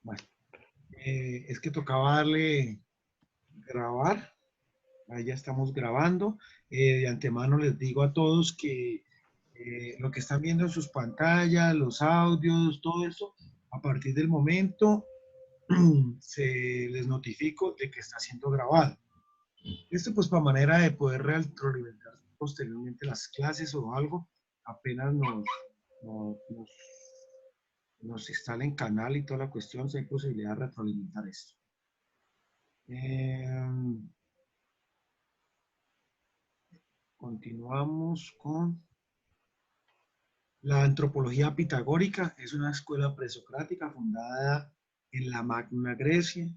Bueno, es que tocaba darle grabar. Ahí ya estamos grabando. De antemano les digo a todos que lo que están viendo en sus pantallas, los audios, todo eso, a partir del momento se les notifico de que está siendo grabado. Esto pues para manera de poder retroalimentar posteriormente las clases o algo, apenas nos, nos instalen canal y toda la cuestión, si hay posibilidad de retroalimentar esto. Continuamos con la antropología pitagórica. Es una escuela presocrática fundada en la Magna Grecia,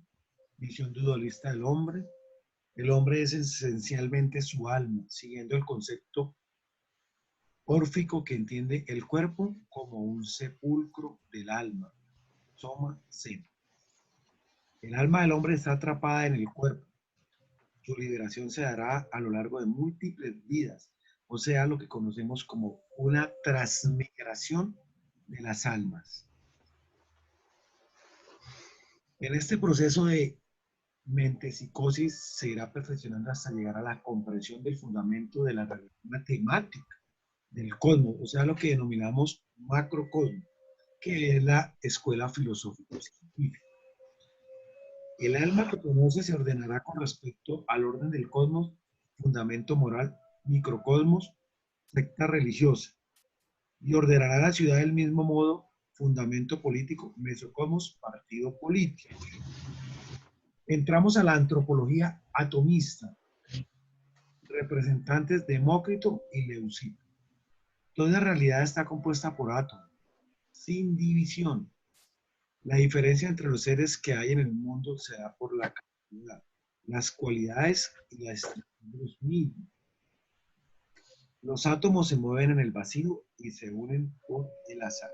visión dualista del hombre. El hombre es esencialmente su alma, siguiendo el concepto órfico que entiende el cuerpo como un sepulcro del alma, soma sema. El alma del hombre está atrapada en el cuerpo. Su liberación se dará a lo largo de múltiples vidas, o sea, lo que conocemos como una transmigración de las almas. En este proceso de mentepsicosis se irá perfeccionando hasta llegar a la comprensión del fundamento de la realidad matemática del cosmos, o sea, lo que denominamos macrocosmos, que es la escuela filosófico-científica. El alma que conoce se ordenará con respecto al orden del cosmos, fundamento moral, microcosmos, secta religiosa, y ordenará la ciudad del mismo modo, fundamento político, mesocosmos, partido político. Entramos a la antropología atomista, representantes Demócrito y Leucipo. Toda realidad está compuesta por átomos, sin división. La diferencia entre los seres que hay en el mundo se da por la cantidad, las cualidades y la estructura de los mismos. Los átomos se mueven en el vacío y se unen por el azar.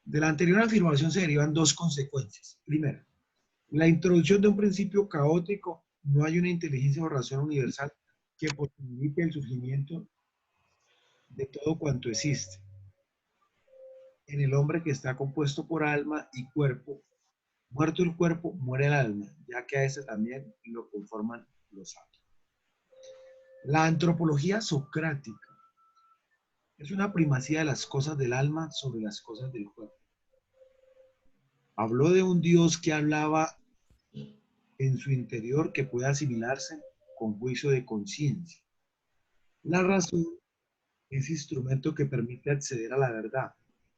De la anterior afirmación se derivan dos consecuencias. Primero, la introducción de un principio caótico. No hay una inteligencia o razón universal que posibilite el surgimiento de todo cuanto existe. En el hombre que está compuesto por alma y cuerpo, muerto el cuerpo, muere el alma, ya que a ese también lo conforman los átomos. La antropología socrática es una primacía de las cosas del alma sobre las cosas del cuerpo. Habló de un Dios que hablaba en su interior que puede asimilarse con juicio de conciencia. La razón es instrumento que permite acceder a la verdad,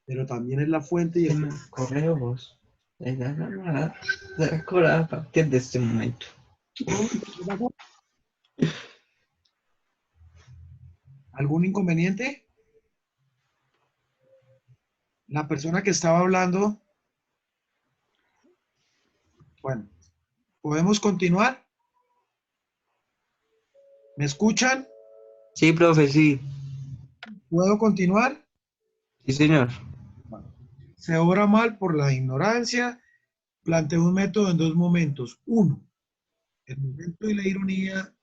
pero también es la fuente y el Correos. A partir de este momento. ¿Algún inconveniente? La persona que estaba hablando, bueno, ¿podemos continuar? ¿Me escuchan? Sí, profe, sí. ¿Puedo continuar? Sí, señor. Bueno, se obra mal por la ignorancia. Planteo un método en dos momentos. Uno, el momento de la ironía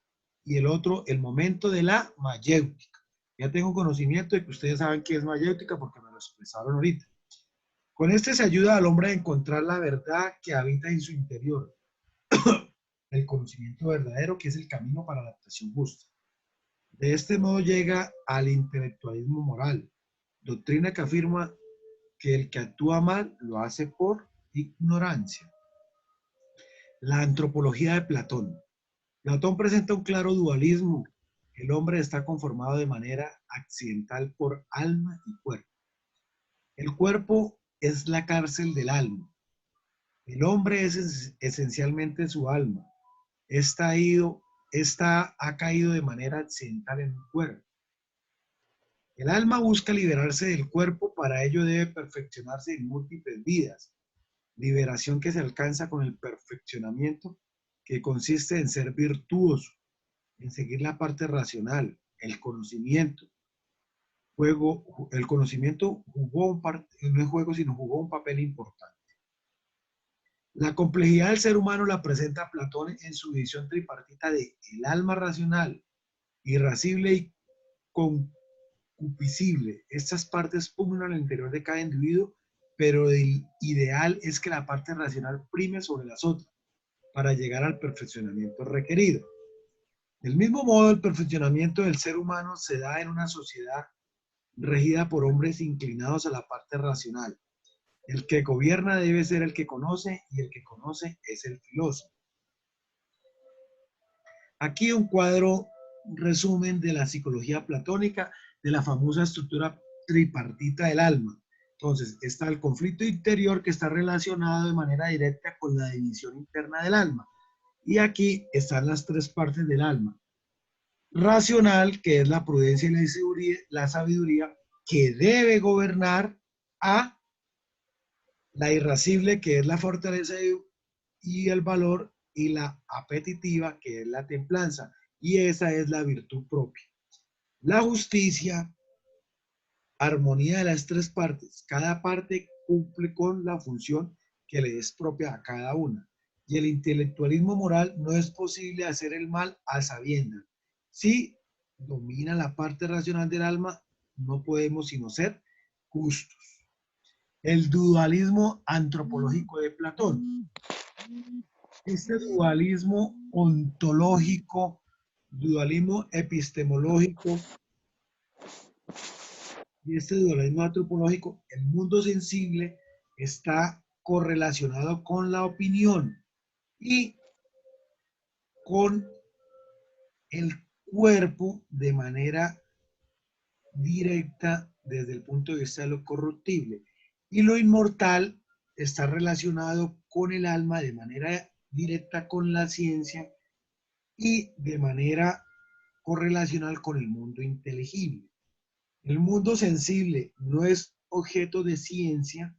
y el otro, el momento de la mayéutica. Ya tengo conocimiento de que ustedes saben qué es mayéutica porque me lo expresaron ahorita. Con este se ayuda al hombre a encontrar la verdad que habita en su interior, el conocimiento verdadero que es el camino para la adaptación justa. De este modo llega al intelectualismo moral, doctrina que afirma que el que actúa mal lo hace por ignorancia. La antropología de Platón. Platón presenta un claro dualismo. El hombre está conformado de manera accidental por alma y cuerpo. El cuerpo es la cárcel del alma. El hombre es esencialmente su alma. Esta ha caído de manera accidental en un cuerpo. El alma busca liberarse del cuerpo, para ello debe perfeccionarse en múltiples vidas. Liberación que se alcanza con el perfeccionamiento, que consiste en ser virtuoso, en seguir la parte racional, el conocimiento. El conocimiento no es juego, sino jugó un papel importante. La complejidad del ser humano la presenta Platón en su visión tripartita de el alma racional, irascible y concupiscible. Estas partes pugnan al interior de cada individuo pero el ideal es que la parte racional prime sobre las otras para llegar al perfeccionamiento requerido. Del mismo modo, el perfeccionamiento del ser humano se da en una sociedad regida por hombres inclinados a la parte racional. El que gobierna debe ser el que conoce y el que conoce es el filósofo. Aquí un cuadro resumen de la psicología platónica de la famosa estructura tripartita del alma. Entonces, está el conflicto interior que está relacionado de manera directa con la división interna del alma. Y aquí están las tres partes del alma. Racional, que es la prudencia y la sabiduría, que debe gobernar a la irascible, que es la fortaleza y el valor, y la apetitiva, que es la templanza, y esa es la virtud propia. La justicia, armonía de las tres partes, cada parte cumple con la función que le es propia a cada una. Y el intelectualismo moral no es posible hacer el mal a sabiendas. Si domina la parte racional del alma, no podemos sino ser justos. El dualismo antropológico de Platón. Este dualismo ontológico, dualismo epistemológico y este dualismo antropológico, el mundo sensible está correlacionado con la opinión y con el cuerpo de manera directa desde el punto de vista de lo corruptible. Y lo inmortal está relacionado con el alma de manera directa con la ciencia y de manera correlacional con el mundo inteligible. El mundo sensible no es objeto de ciencia,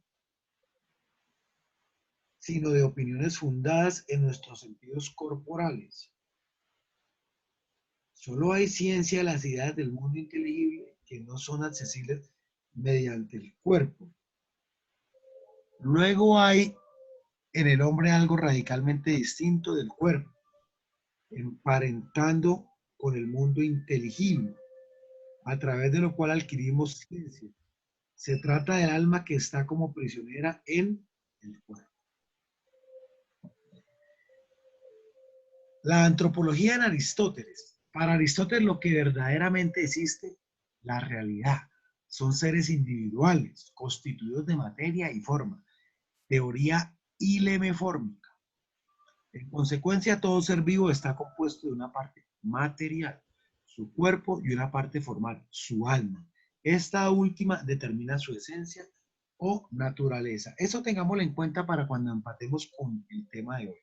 sino de opiniones fundadas en nuestros sentidos corporales. Solo hay ciencia de las ideas del mundo inteligible que no son accesibles mediante el cuerpo. Luego hay en el hombre algo radicalmente distinto del cuerpo, emparentando con el mundo inteligible, a través de lo cual adquirimos ciencia. Se trata del alma que está como prisionera en el cuerpo. La antropología en Aristóteles. Para Aristóteles lo que verdaderamente existe, la realidad, son seres individuales, constituidos de materia y forma. Teoría ilemefórmica. En consecuencia, todo ser vivo está compuesto de una parte material, su cuerpo, y una parte formal, su alma. Esta última determina su esencia o naturaleza. Eso tengámoslo en cuenta para cuando empatemos con el tema de hoy.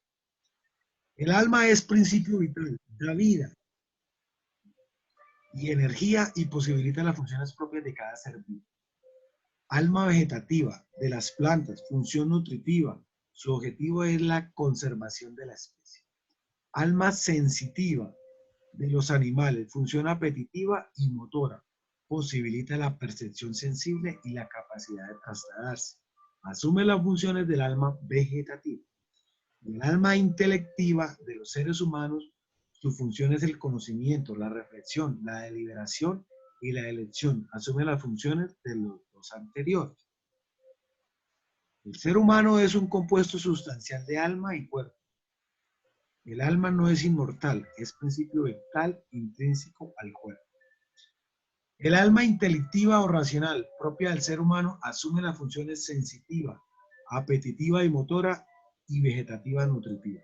El alma es principio vital, da vida y energía y posibilita las funciones propias de cada ser vivo. Alma vegetativa de las plantas, función nutritiva. Su objetivo es la conservación de la especie. Alma sensitiva de los animales, función apetitiva y motora. Posibilita la percepción sensible y la capacidad de trasladarse. Asume las funciones del alma vegetativa. El alma intelectiva de los seres humanos, su función es el conocimiento, la reflexión, la deliberación y la elección. Asume las funciones de los dos anteriores. El ser humano es un compuesto sustancial de alma y cuerpo. El alma no es inmortal, es principio vital intrínseco al cuerpo. El alma intelectiva o racional propia del ser humano asume las funciones sensitiva, apetitiva y motora y vegetativa nutritiva.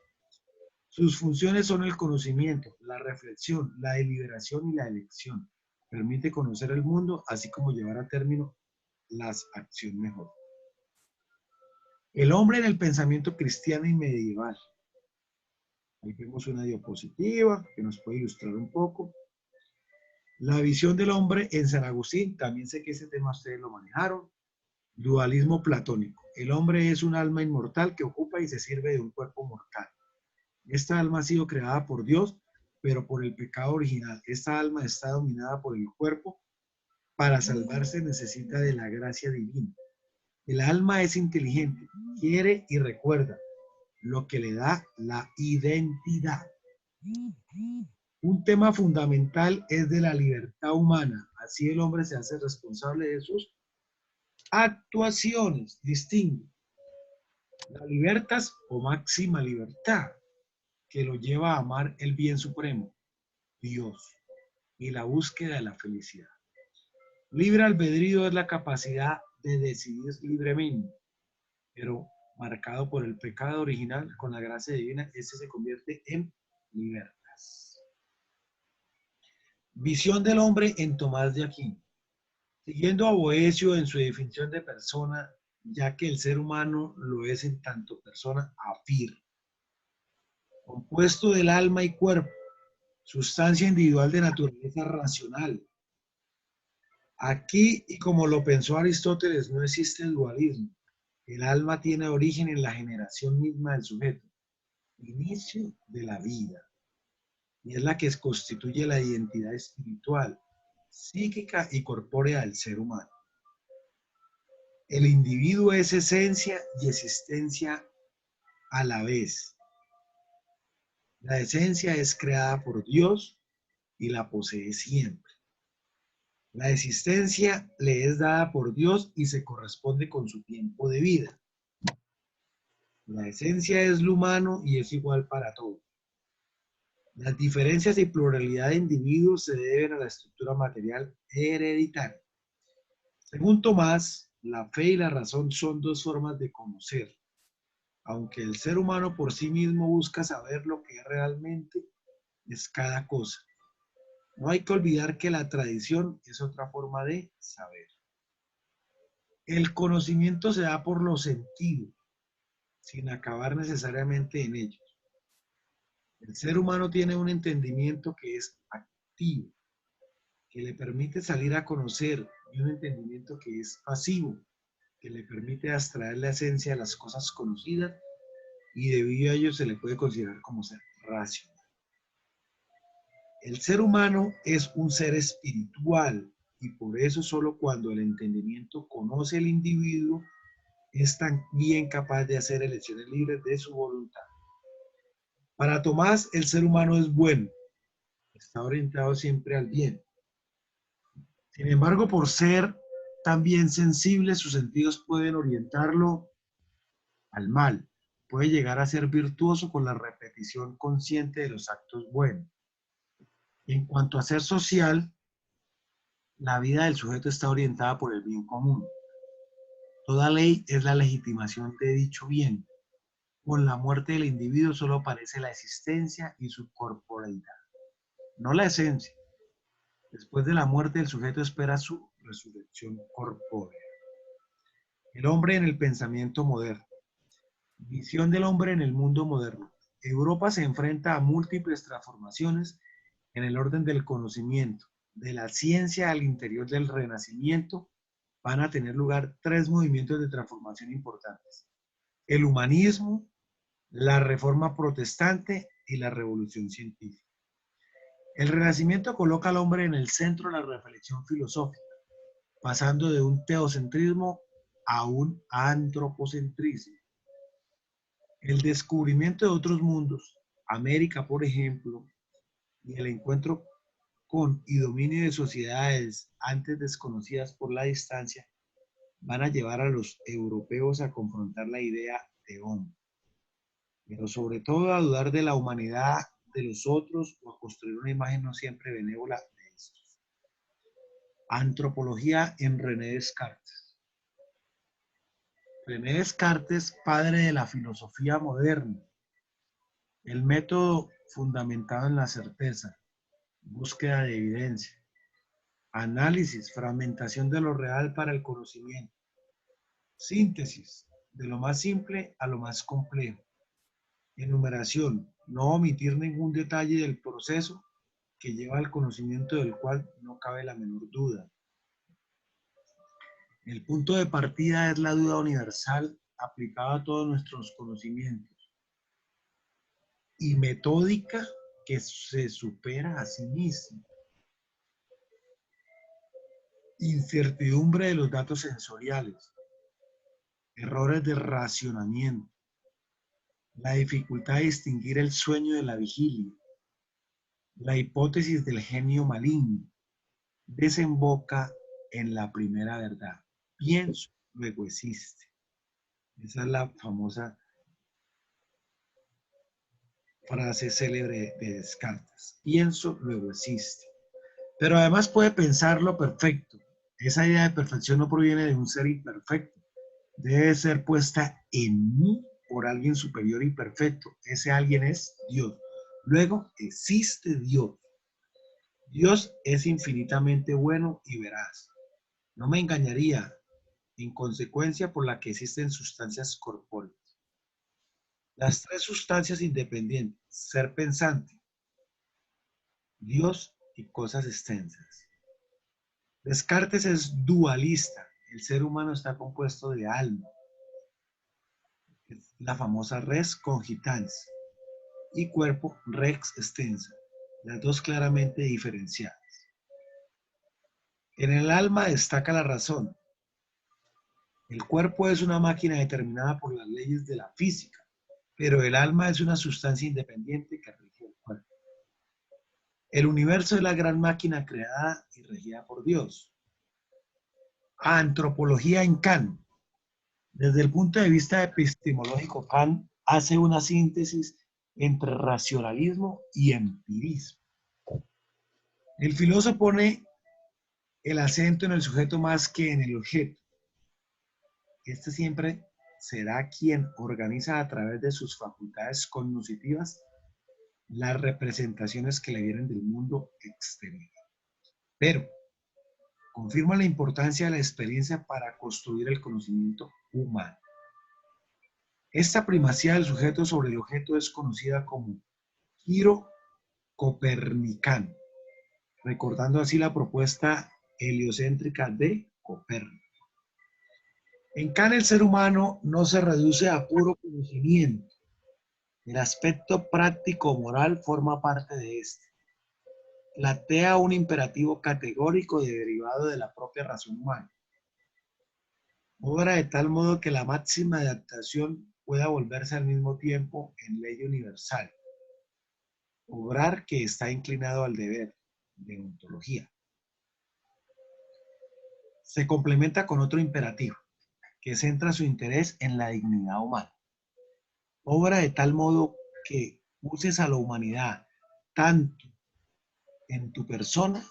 Sus funciones son el conocimiento, la reflexión, la deliberación y la elección. Permite conocer el mundo, así como llevar a término las acciones mejor. El hombre en el pensamiento cristiano y medieval. Ahí vemos una diapositiva que nos puede ilustrar un poco. La visión del hombre en San Agustín, también sé que ese tema ustedes lo manejaron. Dualismo platónico. El hombre es un alma inmortal que ocupa y se sirve de un cuerpo mortal. Esta alma ha sido creada por Dios, pero por el pecado original. Esta alma está dominada por el cuerpo. Para salvarse necesita de la gracia divina. El alma es inteligente, quiere y recuerda, lo que le da la identidad. Un tema fundamental es de la libertad humana. Así el hombre se hace responsable de sus actuaciones distinguen la libertas o máxima libertad, que lo lleva a amar el bien supremo, Dios, y la búsqueda de la felicidad. Libre albedrío es la capacidad de decidir libremente, pero marcado por el pecado original, con la gracia divina, ese se convierte en libertas. Visión del hombre en Tomás de Aquino. Siguiendo a Boecio en su definición de persona, ya que el ser humano lo es en tanto persona, afirma, compuesto del alma y cuerpo, sustancia individual de naturaleza racional. Aquí, y como lo pensó Aristóteles, no existe dualismo. El alma tiene origen en la generación misma del sujeto, inicio de la vida, y es la que constituye la identidad espiritual, psíquica y corpórea del ser humano. El individuo es esencia y existencia a la vez. La esencia es creada por Dios y la posee siempre. La existencia le es dada por Dios y se corresponde con su tiempo de vida. La esencia es lo humano y es igual para todos. Las diferencias y pluralidad de individuos se deben a la estructura material hereditaria. Según Tomás, la fe y la razón son dos formas de conocer. Aunque el ser humano por sí mismo busca saber lo que realmente es cada cosa. No hay que olvidar que la tradición es otra forma de saber. El conocimiento se da por los sentidos, sin acabar necesariamente en ellos. El ser humano tiene un entendimiento que es activo, que le permite salir a conocer, y un entendimiento que es pasivo, que le permite abstraer la esencia de las cosas conocidas y debido a ello se le puede considerar como ser racional. El ser humano es un ser espiritual y por eso solo cuando el entendimiento conoce al individuo es también capaz de hacer elecciones libres de su voluntad. Para Tomás, el ser humano es bueno, está orientado siempre al bien. Sin embargo, por ser también sensible, sus sentidos pueden orientarlo al mal. Puede llegar a ser virtuoso con la repetición consciente de los actos buenos. En cuanto a ser social, la vida del sujeto está orientada por el bien común. Toda ley es la legitimación de dicho bien. Con la muerte del individuo solo aparece la existencia y su corporeidad, no la esencia. Después de la muerte, el sujeto espera su resurrección corpórea. El hombre en el pensamiento moderno. Visión del hombre en el mundo moderno. Europa se enfrenta a múltiples transformaciones en el orden del conocimiento. De la ciencia al interior del Renacimiento van a tener lugar tres movimientos de transformación importantes: el humanismo, la reforma protestante y la revolución científica. El Renacimiento coloca al hombre en el centro de la reflexión filosófica, pasando de un teocentrismo a un antropocentrismo. El descubrimiento de otros mundos, América por ejemplo, y el encuentro con y dominio de sociedades antes desconocidas por la distancia, van a llevar a los europeos a confrontar la idea de hombre, pero sobre todo a dudar de la humanidad de los otros o a construir una imagen no siempre benévola de estos. Antropología en René Descartes. René Descartes, padre de la filosofía moderna, el método fundamentado en la certeza, búsqueda de evidencia, análisis, fragmentación de lo real para el conocimiento, síntesis, de lo más simple a lo más complejo, enumeración, no omitir ningún detalle del proceso que lleva al conocimiento del cual no cabe la menor duda. El punto de partida es la duda universal aplicada a todos nuestros conocimientos y metódica que se supera a sí misma. Incertidumbre de los datos sensoriales, errores de racionamiento, la dificultad de distinguir el sueño de la vigilia, la hipótesis del genio maligno, desemboca en la primera verdad. Pienso luego existe. Esa es la famosa frase célebre de Descartes. Pienso, luego existe. Pero además puede pensar lo perfecto. Esa idea de perfección no proviene de un ser imperfecto. Debe ser puesta en mí por alguien superior y perfecto. Ese alguien es Dios. Luego existe Dios. Dios es infinitamente bueno y veraz. No me engañaría, en consecuencia por la que existen sustancias corpóreas. Las tres sustancias independientes, ser pensante, Dios y cosas extensas. Descartes es dualista. El ser humano está compuesto de alma, la famosa res cogitans, y cuerpo rex extensa, las dos claramente diferenciadas. En el alma destaca la razón. El cuerpo es una máquina determinada por las leyes de la física, pero el alma es una sustancia independiente que rige el cuerpo. El universo es la gran máquina creada y regida por Dios. Antropología en Kant. Desde el punto de vista epistemológico, Kant hace una síntesis entre racionalismo y empirismo. El filósofo pone el acento en el sujeto más que en el objeto. Este siempre será quien organiza a través de sus facultades cognitivas las representaciones que le vienen del mundo exterior. Pero confirma la importancia de la experiencia para construir el conocimiento humano. Esta primacía del sujeto sobre el objeto es conocida como giro copernicano, recordando así la propuesta heliocéntrica de Copérnico. En Kant el ser humano no se reduce a puro conocimiento. El aspecto práctico-moral forma parte de este. Plantea un imperativo categórico derivado de la propia razón humana. Obra de tal modo que la máxima de adaptación pueda volverse al mismo tiempo en ley universal. Obrar que está inclinado al deber, de ontología. Se complementa con otro imperativo, que centra su interés en la dignidad humana. Obra de tal modo que uses a la humanidad tanto en tu persona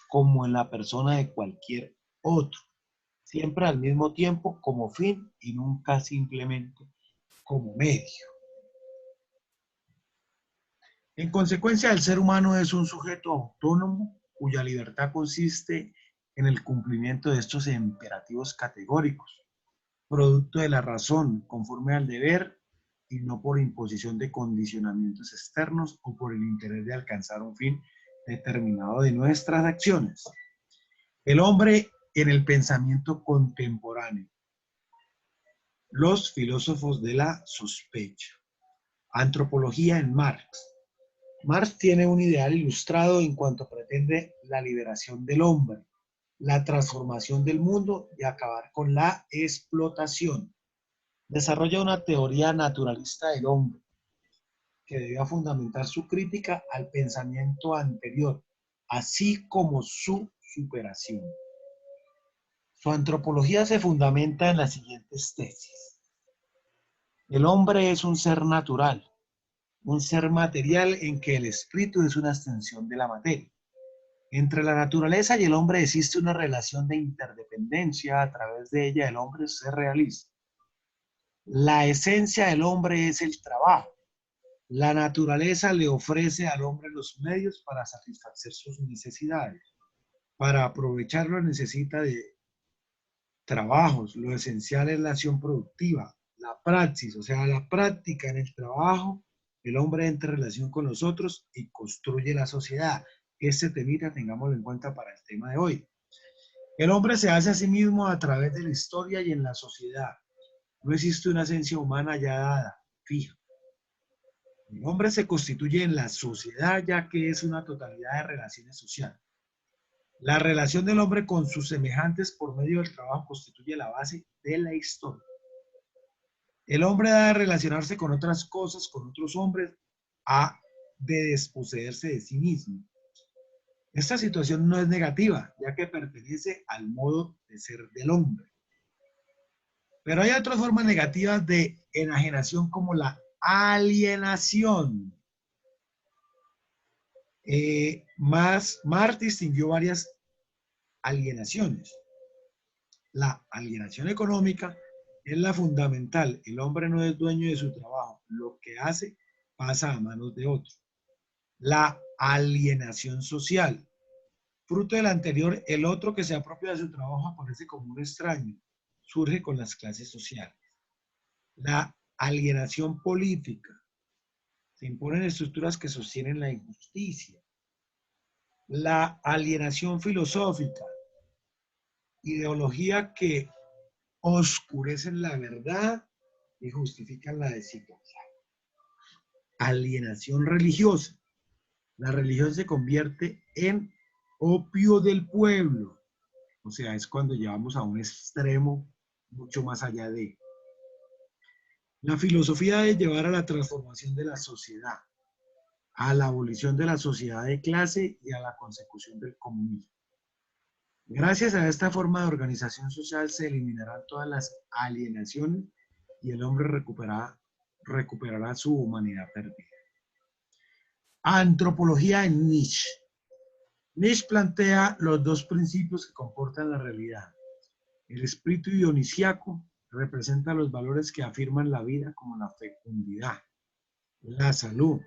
como en la persona de cualquier otro, siempre al mismo tiempo como fin y nunca simplemente como medio. En consecuencia, el ser humano es un sujeto autónomo cuya libertad consiste en el cumplimiento de estos imperativos categóricos, producto de la razón, conforme al deber y no por imposición de condicionamientos externos o por el interés de alcanzar un fin determinado de nuestras acciones. El hombre en el pensamiento contemporáneo. Los filósofos de la sospecha. Antropología en Marx. Marx tiene un ideal ilustrado en cuanto pretende la liberación del hombre, la transformación del mundo y acabar con la explotación. Desarrolla una teoría naturalista del hombre que debía fundamentar su crítica al pensamiento anterior, así como su superación. Su antropología se fundamenta en las siguientes tesis. El hombre es un ser natural, un ser material en que el espíritu es una extensión de la materia. Entre la naturaleza y el hombre existe una relación de interdependencia, a través de ella el hombre se realiza. La esencia del hombre es el trabajo. La naturaleza le ofrece al hombre los medios para satisfacer sus necesidades. Para aprovecharlo necesita de trabajos. Lo esencial es la acción productiva, la praxis, o sea, la práctica en el trabajo. El hombre entra en relación con los otros y construye la sociedad. Este temita tengámoslo en cuenta para el tema de hoy. El hombre se hace a sí mismo a través de la historia y en la sociedad. No existe una esencia humana ya dada, fija. El hombre se constituye en la sociedad ya que es una totalidad de relaciones sociales. La relación del hombre con sus semejantes por medio del trabajo constituye la base de la historia. El hombre ha de relacionarse con otras cosas, con otros hombres, ha de desposeerse de sí mismo. Esta situación no es negativa, ya que pertenece al modo de ser del hombre. Pero hay otras formas negativas de enajenación como la alienación. Marx distinguió varias alienaciones. La alienación económica es la fundamental. El hombre no es dueño de su trabajo. Lo que hace pasa a manos de otro. La alienación social. Fruto del anterior, el otro que se apropia de su trabajo aparece como un extraño. Surge con las clases sociales. La alienación política. Se imponen estructuras que sostienen la injusticia. La alienación filosófica. Ideología que oscurecen la verdad y justifican la desigualdad. Alienación religiosa. La religión se convierte en opio del pueblo. O sea, es cuando llevamos a un extremo mucho más allá de. La filosofía debe llevar a la transformación de la sociedad, a la abolición de la sociedad de clase y a la consecución del comunismo. Gracias a esta forma de organización social se eliminarán todas las alienaciones y el hombre recuperará su humanidad perdida. Antropología en Nietzsche. Nietzsche plantea los dos principios que comportan la realidad. El espíritu dionisíaco representa los valores que afirman la vida como la fecundidad, la salud,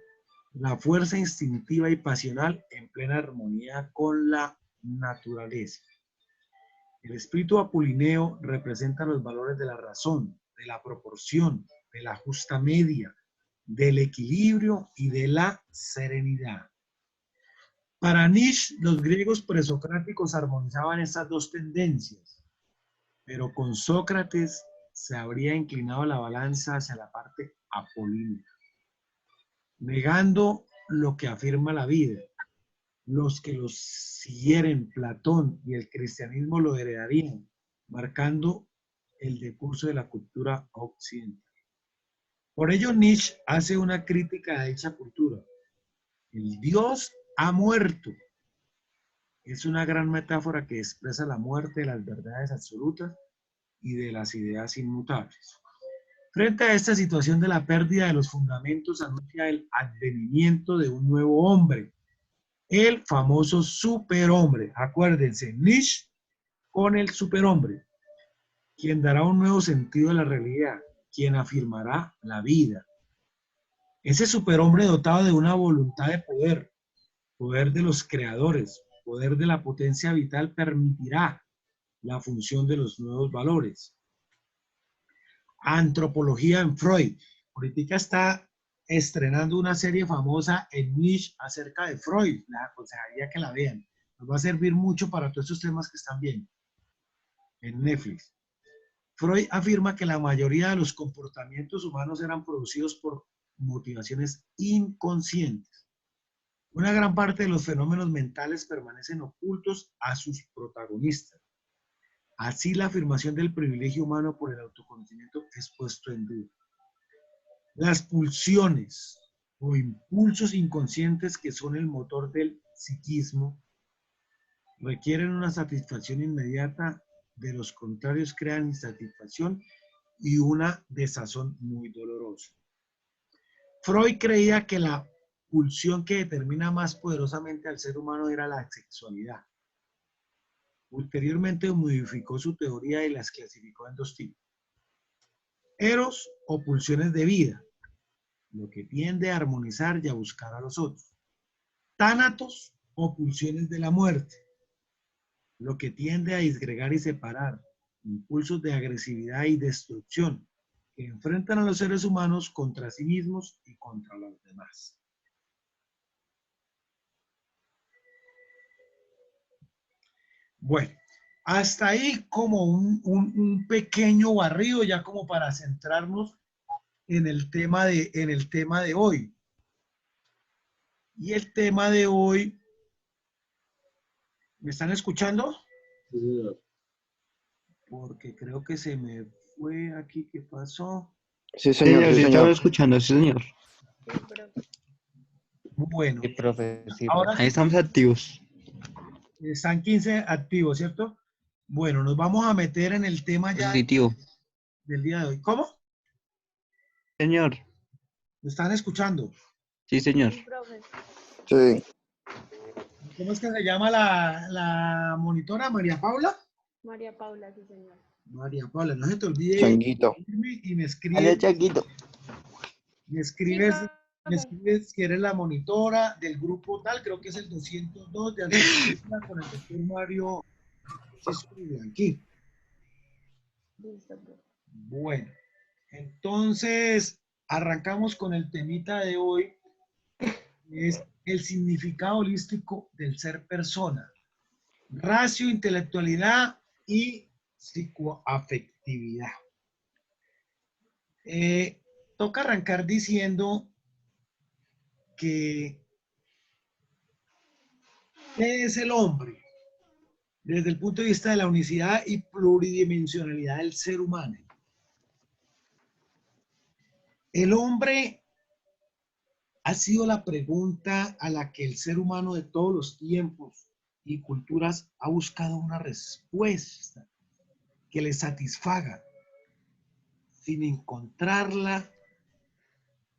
la fuerza instintiva y pasional en plena armonía con la naturaleza. El espíritu apolineo representa los valores de la razón, de la proporción, de la justa media, del equilibrio y de la serenidad. Para Nietzsche, los griegos presocráticos armonizaban estas dos tendencias, pero con Sócrates se habría inclinado la balanza hacia la parte apolínea, negando lo que afirma la vida. Los que los siguieren, Platón y el cristianismo, lo heredarían, marcando el decurso de la cultura occidental. Por ello, Nietzsche hace una crítica a dicha cultura. El Dios ha muerto. Es una gran metáfora que expresa la muerte de las verdades absolutas y de las ideas inmutables. Frente a esta situación de la pérdida de los fundamentos, anuncia el advenimiento de un nuevo hombre, el famoso superhombre. Acuérdense, Nietzsche con el superhombre, quien dará un nuevo sentido a la realidad, quien afirmará la vida. Ese superhombre dotado de una voluntad de poder, poder de los creadores, poder de la potencia vital, permitirá la función de los nuevos valores. Antropología en Freud. Ahorita está estrenando una serie famosa en Nietzsche acerca de Freud. Les aconsejaría que la vean. Nos va a servir mucho para todos estos temas que están viendo en Netflix. Freud afirma que la mayoría de los comportamientos humanos eran producidos por motivaciones inconscientes. Una gran parte de los fenómenos mentales permanecen ocultos a sus protagonistas. Así, la afirmación del privilegio humano por el autoconocimiento es puesto en duda. Las pulsiones o impulsos inconscientes, que son el motor del psiquismo, requieren una satisfacción inmediata, de los contrarios crean insatisfacción y una desazón muy dolorosa. Freud creía que la pulsión que determina más poderosamente al ser humano era la sexualidad. Ulteriormente modificó su teoría y las clasificó en dos tipos. Eros o pulsiones de vida, lo que tiende a armonizar y a buscar a los otros. Tánatos o pulsiones de la muerte, lo que tiende a disgregar y separar. Impulsos de agresividad y destrucción, que enfrentan a los seres humanos contra sí mismos y contra los demás. Bueno, hasta ahí como un pequeño barrido, ya como para centrarnos en el tema de hoy. Y el tema de hoy, ¿me están escuchando? Sí. Porque creo que se me fue aquí. ¿Qué pasó? Sí, señor, sí, Sí, estamos señor. escuchando, sí, señor. Bueno, Sí, profe, sí, ahora Ahí estamos activos. están 15 activos, ¿cierto? Bueno, nos vamos a meter en el tema ya Positivo. del día de hoy. ¿Cómo? Señor. ¿Me están escuchando? Sí, señor. Sí, profe. Sí, ¿Cómo es que se llama la monitora? ¿María Paula? María Paula, sí, señor. María Paula, no se te olvide Changuito. escribirme y me Ale escribes, Changuito. me Sí, escribes, me profe. escribes si eres la monitora del grupo tal, creo que es el 202 de antropometría con el doctor Mario Francisco Blanquín. Listo, profe. Bueno, entonces arrancamos con el temita de hoy, que es el significado holístico del ser persona, ratio, intelectualidad y psicoafectividad. Toca arrancar diciendo que ¿qué es el hombre? Desde el punto de vista de la unicidad y pluridimensionalidad del ser humano. El hombre ha sido la pregunta a la que el ser humano de todos los tiempos y culturas ha buscado una respuesta que le satisfaga. Sin encontrarla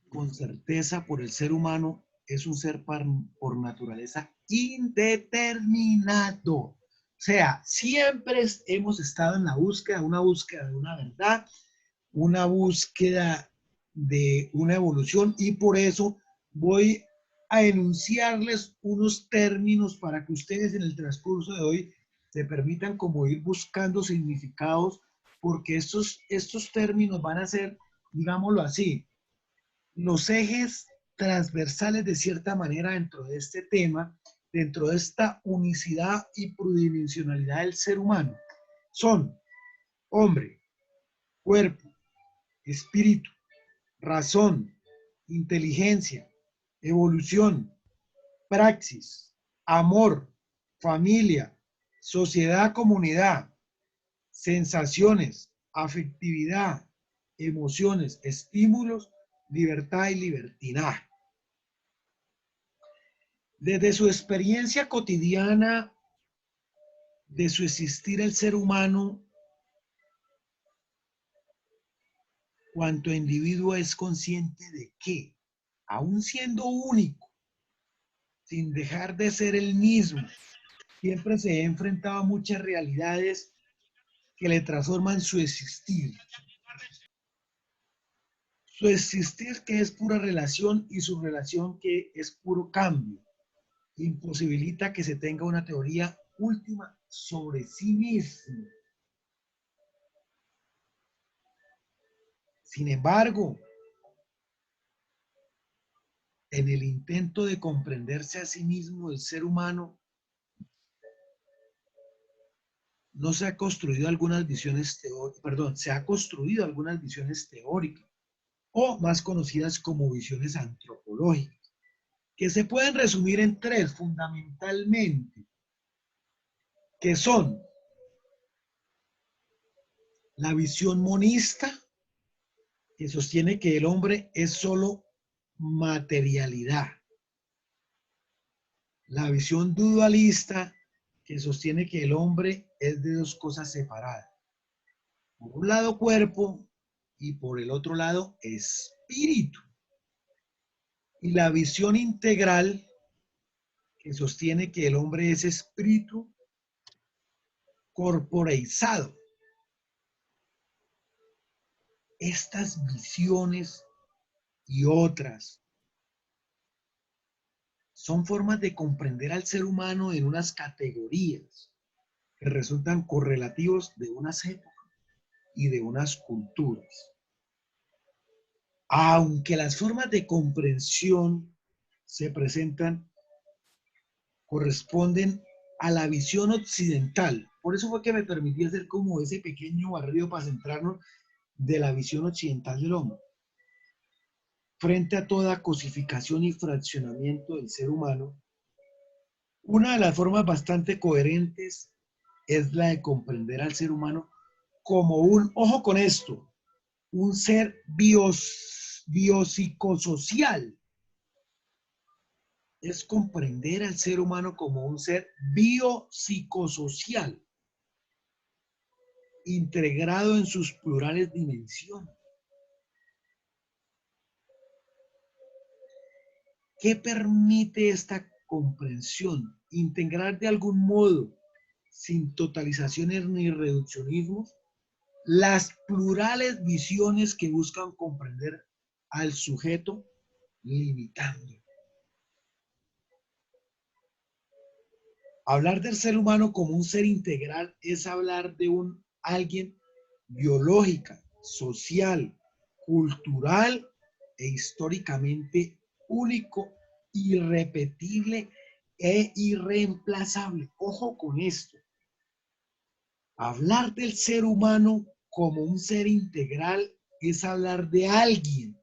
con certeza por el ser humano, es un ser por naturaleza indeterminado. O sea, siempre hemos estado en la búsqueda, una búsqueda de una verdad, una búsqueda de una evolución, y por eso voy a enunciarles unos términos para que ustedes en el transcurso de hoy se permitan como ir buscando significados, porque estos términos van a ser, digámoslo así, los ejes transversales de cierta manera dentro de este tema, dentro de esta unicidad y pluridimensionalidad del ser humano. Son hombre, cuerpo, espíritu, razón, inteligencia, evolución, praxis, amor, familia, sociedad, comunidad, sensaciones, afectividad, emociones, estímulos, libertad y libertinaje. Desde su experiencia cotidiana de su existir el ser humano, cuanto individuo es consciente de que, aun siendo único, sin dejar de ser el mismo, siempre se ha enfrentado a muchas realidades que le transforman su existir. Su existir que es pura relación y su relación que es puro cambio. Imposibilita que se tenga una teoría última sobre sí mismo. Sin embargo, en el intento de comprenderse a sí mismo, el ser humano no se ha construido algunas visiones teóricas, perdón, se ha construido algunas visiones teóricas o más conocidas como visiones antropológicas, que se pueden resumir en tres fundamentalmente, que son la visión monista, que sostiene que el hombre es solo materialidad, la visión dualista, que sostiene que el hombre es de dos cosas separadas, por un lado cuerpo y por el otro lado espíritu, y la visión integral, que sostiene que el hombre es espíritu corporeizado. Estas visiones y otras son formas de comprender al ser humano en unas categorías que resultan correlativos de unas épocas y de unas culturas. Aunque las formas de comprensión se presentan, corresponden a la visión occidental. Por eso fue que me permití hacer como ese pequeño barrido para centrarnos de la visión occidental del hombre. Frente a toda cosificación y fraccionamiento del ser humano, una de las formas bastante coherentes es la de comprender al ser humano como un, ojo con esto, un ser biopsicosocial. Es comprender al ser humano como un ser biopsicosocial. integrado en sus plurales dimensiones. ¿Qué permite esta comprensión? Integrar de algún modo, sin totalizaciones ni reduccionismos, las plurales visiones que buscan comprender al sujeto limitando. Hablar del ser humano como un ser integral es hablar de un alguien biológica, social, cultural e históricamente único, irrepetible e irreemplazable. Ojo con esto. Hablar del ser humano como un ser integral es hablar de alguien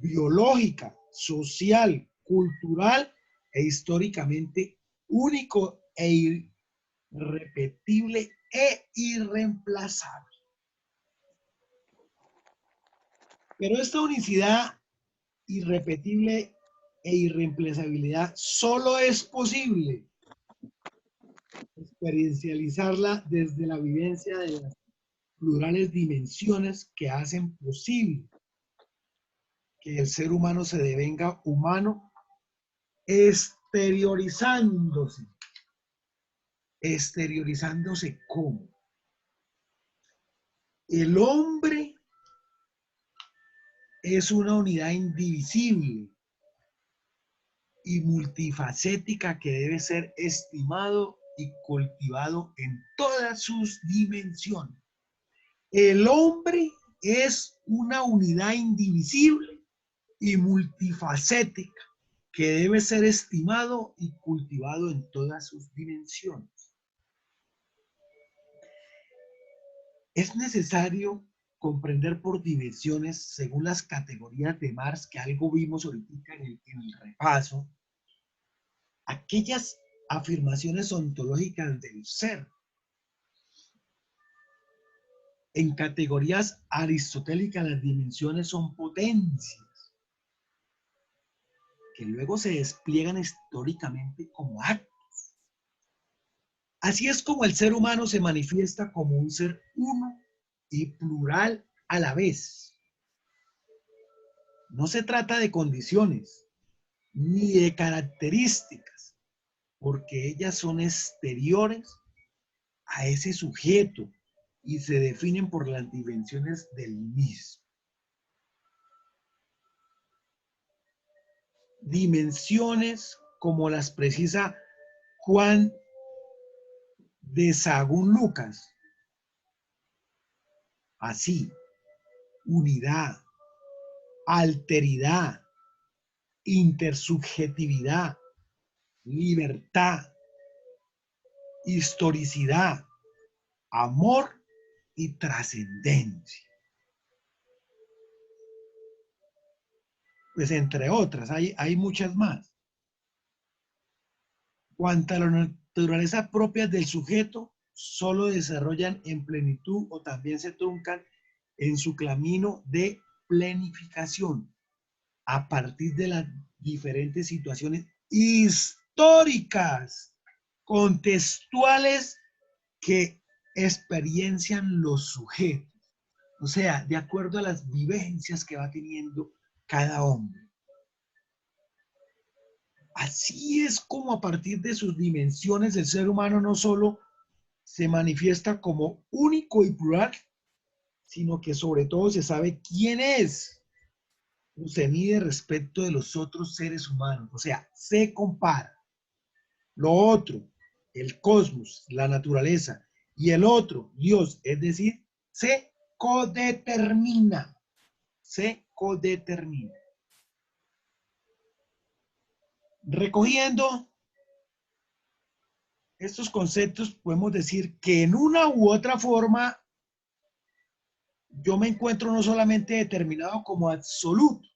biológica, social, cultural e históricamente único e irrepetible e irreemplazable. Pero esta unicidad irrepetible e irreemplazabilidad solo es posible experiencializarla desde la vivencia de las plurales dimensiones que hacen posible que el ser humano se devenga humano exteriorizándose. ¿Exteriorizándose cómo? El hombre es una unidad indivisible y multifacética que debe ser estimado y cultivado en todas sus dimensiones. El hombre es una unidad indivisible y multifacética que debe ser estimado y cultivado en todas sus dimensiones. Es necesario comprender por dimensiones, según las categorías de Marx, que algo vimos ahorita en el repaso, aquellas afirmaciones ontológicas del ser. En categorías aristotélicas las dimensiones son potencias, que luego se despliegan históricamente como actos. Así es como el ser humano se manifiesta como un ser uno y plural a la vez. No se trata de condiciones ni de características, porque ellas son exteriores a ese sujeto y se definen por las dimensiones del mismo. Dimensiones como las precisa Juan de Sahagún Lucas. Así, unidad, alteridad, intersubjetividad, libertad, historicidad, amor y trascendencia. Pues entre otras, hay muchas más. Cuanto a la naturaleza propia del sujeto, solo desarrollan en plenitud o también se truncan en su camino de plenificación a partir de las diferentes situaciones históricas, contextuales que experiencian los sujetos. O sea, de acuerdo a las vivencias que va teniendo cada hombre. Así es como a partir de sus dimensiones el ser humano no solo se manifiesta como único y plural, sino que sobre todo se sabe quién es. Se mide respecto de los otros seres humanos, o sea, se compara. Lo otro, el cosmos, la naturaleza, y el otro, Dios, es decir, se codetermina. Se codetermina. Recogiendo estos conceptos, podemos decir que en una u otra forma yo me encuentro no solamente determinado como absoluto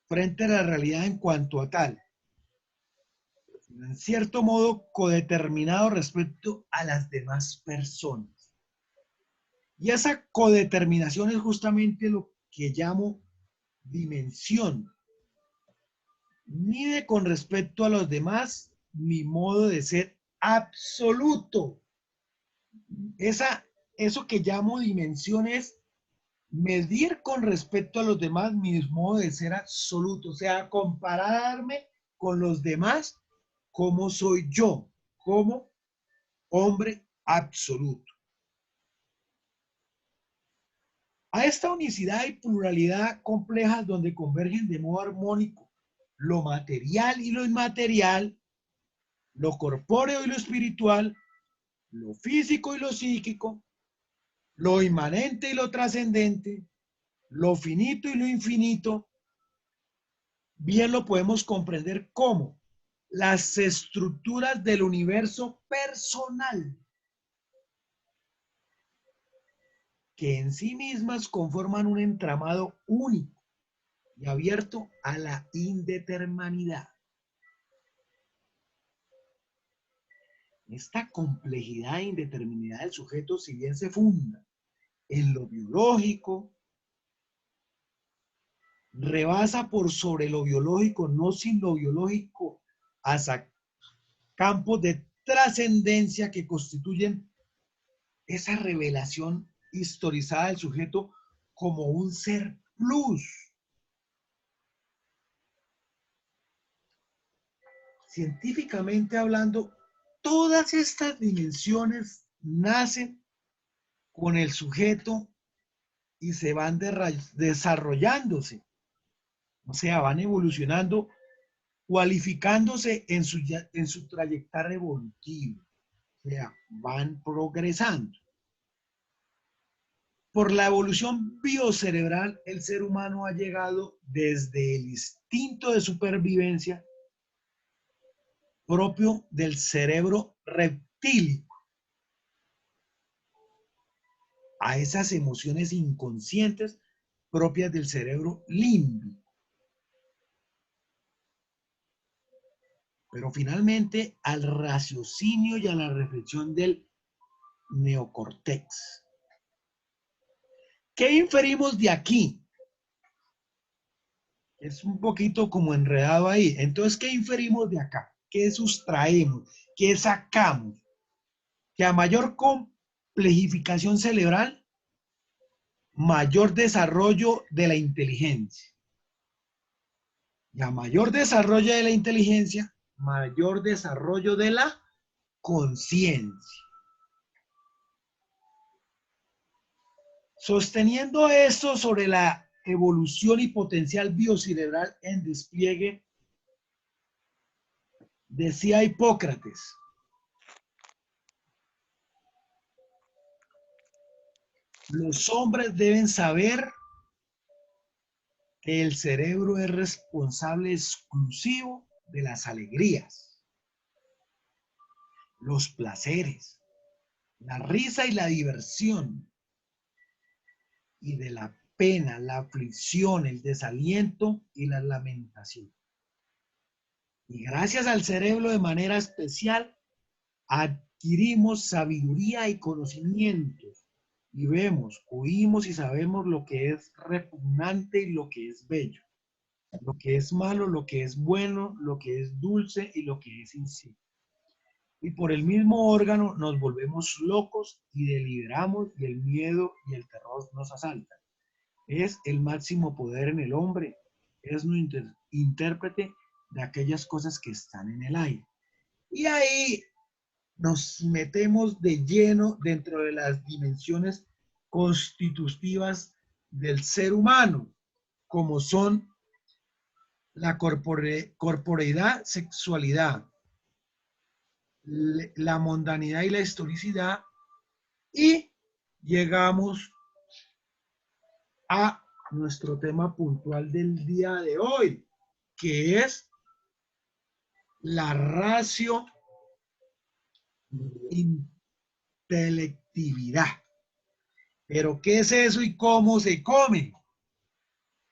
frente a la realidad en cuanto a tal, sino en cierto modo codeterminado respecto a las demás personas. Y esa codeterminación es justamente lo que llamo dimensión. Mide con respecto a los demás mi modo de ser absoluto. Esa eso que llamo dimensión es medir con respecto a los demás mi modo de ser absoluto, o sea, compararme con los demás como soy yo, como hombre absoluto. A esta unicidad y pluralidad complejas donde convergen de modo armónico lo material y lo inmaterial, lo corpóreo y lo espiritual, lo físico y lo psíquico, lo inmanente y lo trascendente, lo finito y lo infinito, bien lo podemos comprender como las estructuras del universo personal, que en sí mismas conforman un entramado único y abierto a la indeterminidad. Esta complejidad e indeterminidad del sujeto, si bien se funda en lo biológico, rebasa por sobre lo biológico, no sin lo biológico, hasta campos de trascendencia que constituyen esa revelación historizada del sujeto como un ser plus. Científicamente hablando, todas estas dimensiones nacen con el sujeto y se van desarrollándose, o sea, van evolucionando, cualificándose en su trayectoria evolutiva, o sea, van progresando. Por la evolución biocerebral, el ser humano ha llegado desde el instinto de supervivencia propio del cerebro reptílico a esas emociones inconscientes propias del cerebro límbico. Pero finalmente al raciocinio y a la reflexión del neocortex. ¿Qué inferimos de aquí? Es un poquito como enredado ahí. Entonces, ¿qué inferimos de acá? ¿Qué sustraemos? ¿Qué sacamos? Que a mayor complejificación cerebral, mayor desarrollo de la inteligencia. Y a mayor desarrollo de la inteligencia, mayor desarrollo de la conciencia. Sosteniendo esto sobre la evolución y potencial biocerebral en despliegue, decía Hipócrates, los hombres deben saber que el cerebro es responsable exclusivo de las alegrías, los placeres, la risa y la diversión, y de la pena, la aflicción, el desaliento y la lamentación. Y gracias al cerebro de manera especial, adquirimos sabiduría y conocimientos y vemos, oímos y sabemos lo que es repugnante y lo que es bello, lo que es malo, lo que es bueno, lo que es dulce y lo que es insípido. Y por el mismo órgano nos volvemos locos y deliberamos y el miedo y el terror nos asaltan. Es el máximo poder en el hombre, es un intérprete de aquellas cosas que están en el aire. Y ahí nos metemos de lleno dentro de las dimensiones constitutivas del ser humano, como son la corporeidad, sexualidad, la mundanidad y la historicidad, y llegamos a nuestro tema puntual del día de hoy, que es la ratio intelectividad. ¿Pero qué es eso y cómo se come?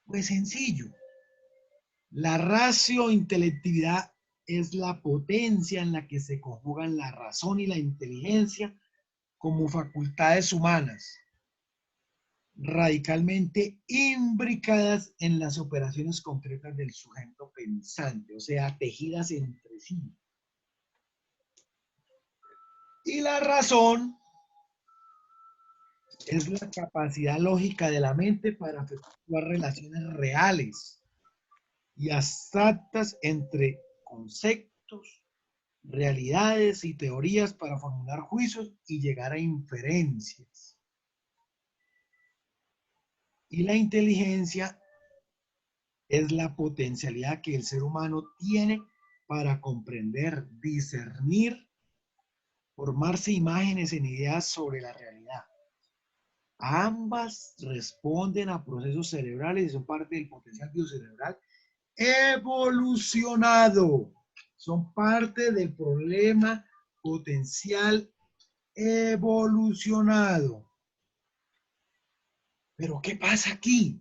Pues sencillo. La ratio intelectividad es la potencia en la que se conjugan la razón y la inteligencia como facultades humanas, radicalmente imbricadas en las operaciones concretas del sujeto pensante, o sea, tejidas entre sí. Y la razón Es la capacidad lógica de la mente para efectuar relaciones reales y abstractas entre conceptos, realidades y teorías para formular juicios y llegar a inferencias. Y la inteligencia es la potencialidad que el ser humano tiene para comprender, discernir, formarse imágenes en ideas sobre la realidad. Ambas responden a procesos cerebrales y son parte del potencial biocerebral evolucionado. Son parte del problema potencial evolucionado. Pero ¿qué pasa aquí?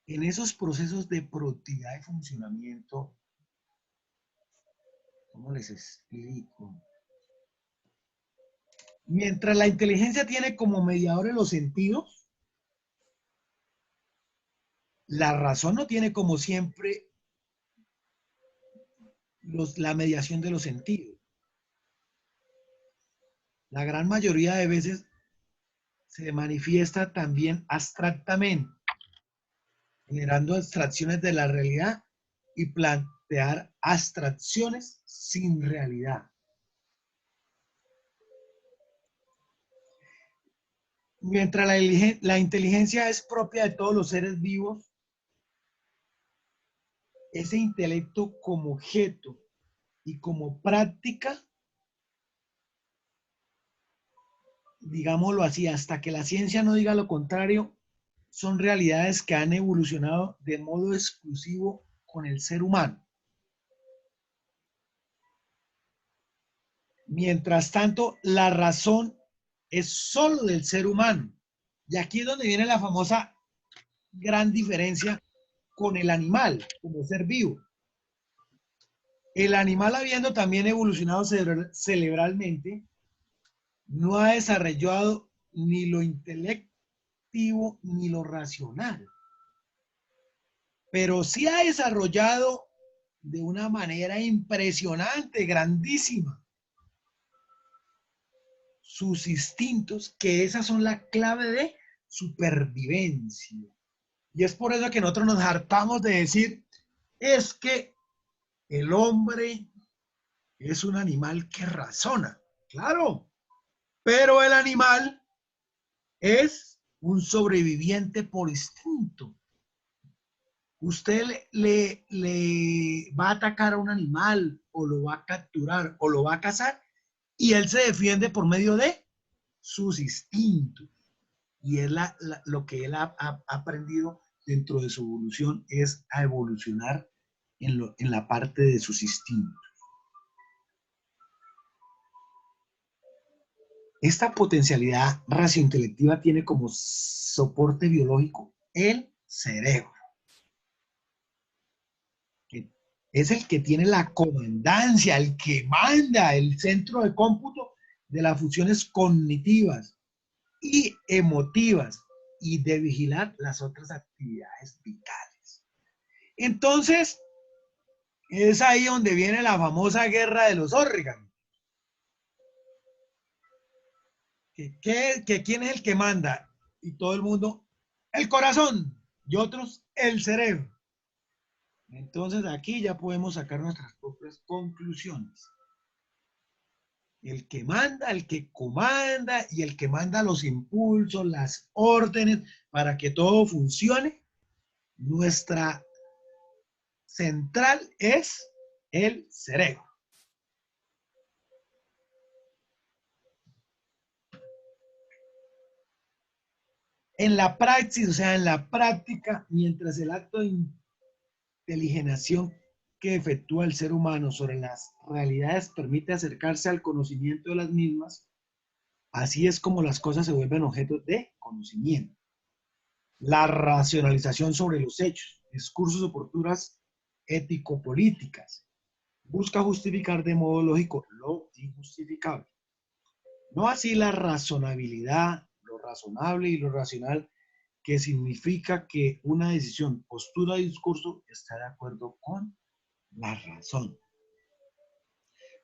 En esos procesos de productividad y funcionamiento, ¿cómo les explico? Mientras la inteligencia tiene como mediadores los sentidos, la razón no tiene como siempre la mediación de los sentidos. La gran mayoría de veces se manifiesta también abstractamente, generando abstracciones de la realidad y plantear abstracciones sin realidad. Mientras la inteligencia es propia de todos los seres vivos, ese intelecto como objeto y como práctica, digámoslo así, hasta que la ciencia no diga lo contrario, son realidades que han evolucionado de modo exclusivo con el ser humano. Mientras tanto, la razón es solo del ser humano. Y aquí es donde viene la famosa gran diferencia con el animal como ser vivo. El animal, habiendo también evolucionado cerebralmente, no ha desarrollado ni lo intelectivo ni lo racional, pero sí ha desarrollado de una manera impresionante, grandísima, sus instintos, que esas son la clave de supervivencia. Y es por eso que nosotros nos hartamos de decir, es que el hombre es un animal que razona. Claro, pero el animal es un sobreviviente por instinto. Usted le va a atacar a un animal o lo va a capturar o lo va a cazar y él se defiende por medio de sus instintos. Y es lo que él ha aprendido dentro de su evolución es a evolucionar en la parte de sus instintos. Esta potencialidad raciointelectiva tiene como soporte biológico el cerebro, que es el que tiene la comandancia, el que manda, el centro de cómputo de las funciones cognitivas y emotivas y de vigilar las otras actividades vitales. Entonces, es ahí donde viene la famosa guerra de los órganos. Que quién es el que manda y todo el mundo, el corazón y otros, el cerebro. Entonces aquí ya podemos sacar nuestras propias conclusiones. El que manda, el que comanda y el que manda los impulsos, las órdenes para que todo funcione, nuestra central es el cerebro. En la praxis, o sea, en la práctica, mientras el acto de inteligenación que efectúa el ser humano sobre las realidades permite acercarse al conocimiento de las mismas, así es como las cosas se vuelven objeto de conocimiento. La racionalización sobre los hechos, discursos o posturas ético-políticas, busca justificar de modo lógico lo injustificable. No así la razonabilidad, lo razonable y lo racional, que significa que una decisión, postura o discurso está de acuerdo con la razón.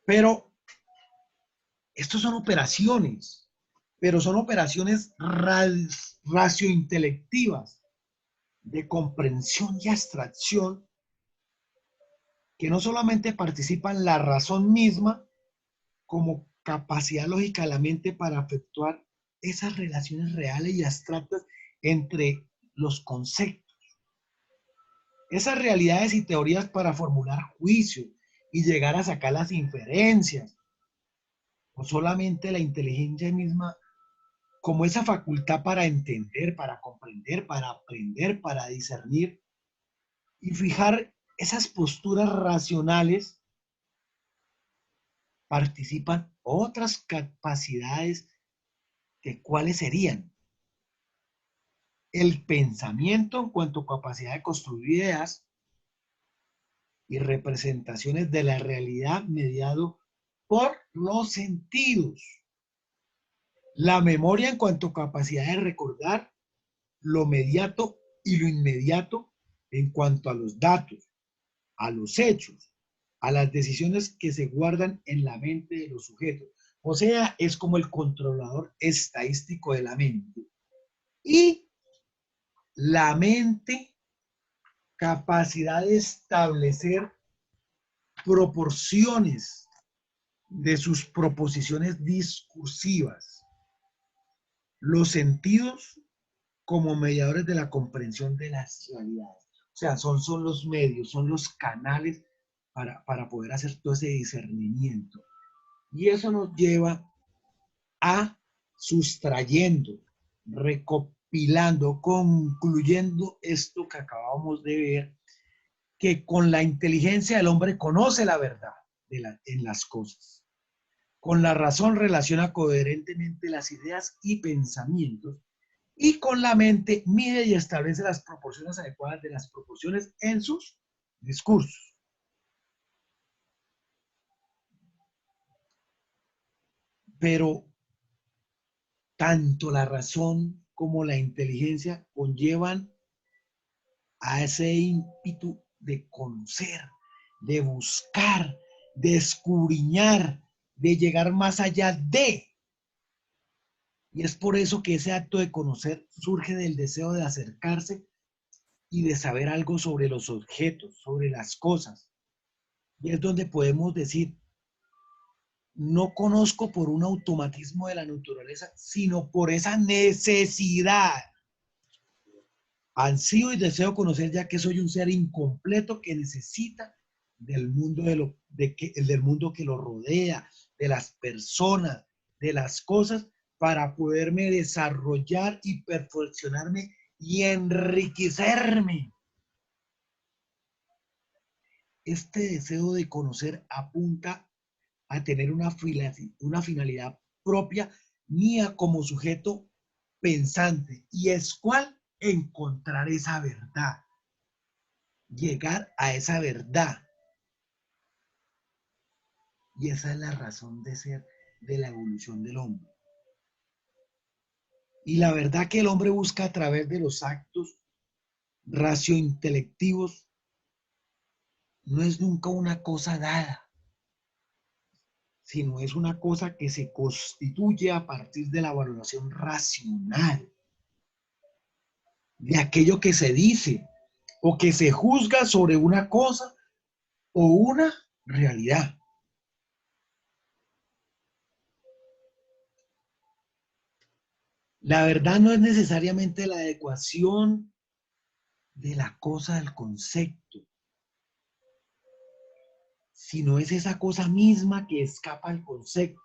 Pero Estos son operaciones, pero son operaciones raciointelectivas de comprensión y abstracción que no solamente participan la razón misma como capacidad lógica de la mente para efectuar esas relaciones reales y abstractas entre los conceptos, esas realidades y teorías para formular juicios y llegar a sacar las inferencias, o solamente la inteligencia misma como esa facultad para entender, para comprender, para aprender, para discernir y fijar esas posturas racionales, participan otras capacidades que cuáles serían el pensamiento en cuanto a capacidad de construir ideas y representaciones de la realidad mediado por los sentidos, la memoria en cuanto a capacidad de recordar lo mediato y lo inmediato en cuanto a los datos, a los hechos, a las decisiones que se guardan en la mente de los sujetos. O sea, es como el controlador estadístico de la mente. Y la mente, capacidad de establecer proporciones de sus proposiciones discursivas. Los sentidos como mediadores de la comprensión de las realidades. O sea, son los medios, son los canales para poder hacer todo ese discernimiento. Y eso nos lleva a sustrayendo, recopilando, concluyendo esto que acabamos de ver, que con la inteligencia el hombre conoce la verdad en las cosas. Con la razón relaciona coherentemente las ideas y pensamientos y con la mente mide y establece las proporciones adecuadas de las proporciones en sus discursos. Pero tanto la razón como la inteligencia conllevan a ese ímpetu de conocer, de buscar, de escudriñar, de llegar más allá de. Y es por eso que ese acto de conocer surge del deseo de acercarse y de saber algo sobre los objetos, sobre las cosas. Y es donde podemos decir, no conozco por un automatismo de la naturaleza, sino por esa necesidad. Ansío y deseo conocer ya que soy un ser incompleto que necesita del mundo, del mundo que lo rodea, de las personas, de las cosas, para poderme desarrollar y perfeccionarme y enriquecerme. Este deseo de conocer apunta a tener una finalidad propia mía como sujeto pensante. ¿Y es cuál? Encontrar esa verdad. Llegar a esa verdad. Y esa es la razón de ser de la evolución del hombre. Y la verdad que el hombre busca a través de los actos raciointelectivos no es nunca una cosa dada, sino es una cosa que se constituye a partir de la valoración racional de aquello que se dice o que se juzga sobre una cosa o una realidad. La verdad no es necesariamente la adecuación de la cosa al concepto, sino es esa cosa misma que escapa al concepto.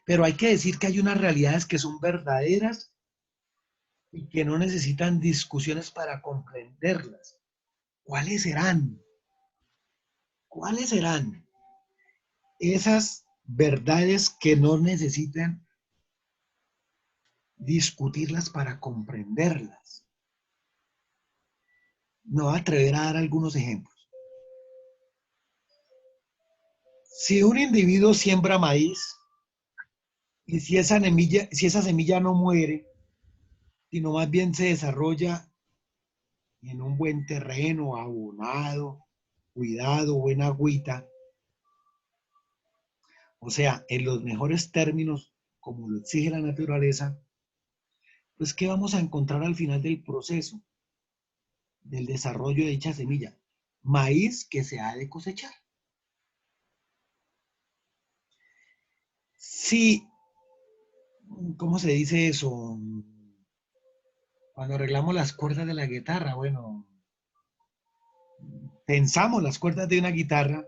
Pero hay que decir que hay unas realidades que son verdaderas y que no necesitan discusiones para comprenderlas. ¿Cuáles serán? ¿Cuáles serán esas verdades que no necesitan discutirlas para comprenderlas? Me voy a atrever a dar algunos ejemplos. Si un individuo siembra maíz y si esa semilla no muere, sino más bien se desarrolla en un buen terreno, abonado, cuidado, buena agüita, o sea, en los mejores términos, como lo exige la naturaleza, pues ¿qué vamos a encontrar al final del proceso del desarrollo de dicha semilla? Maíz que se ha de cosechar. Sí, ¿cómo se dice eso? Cuando arreglamos las cuerdas de la guitarra, bueno, pensamos las cuerdas de una guitarra,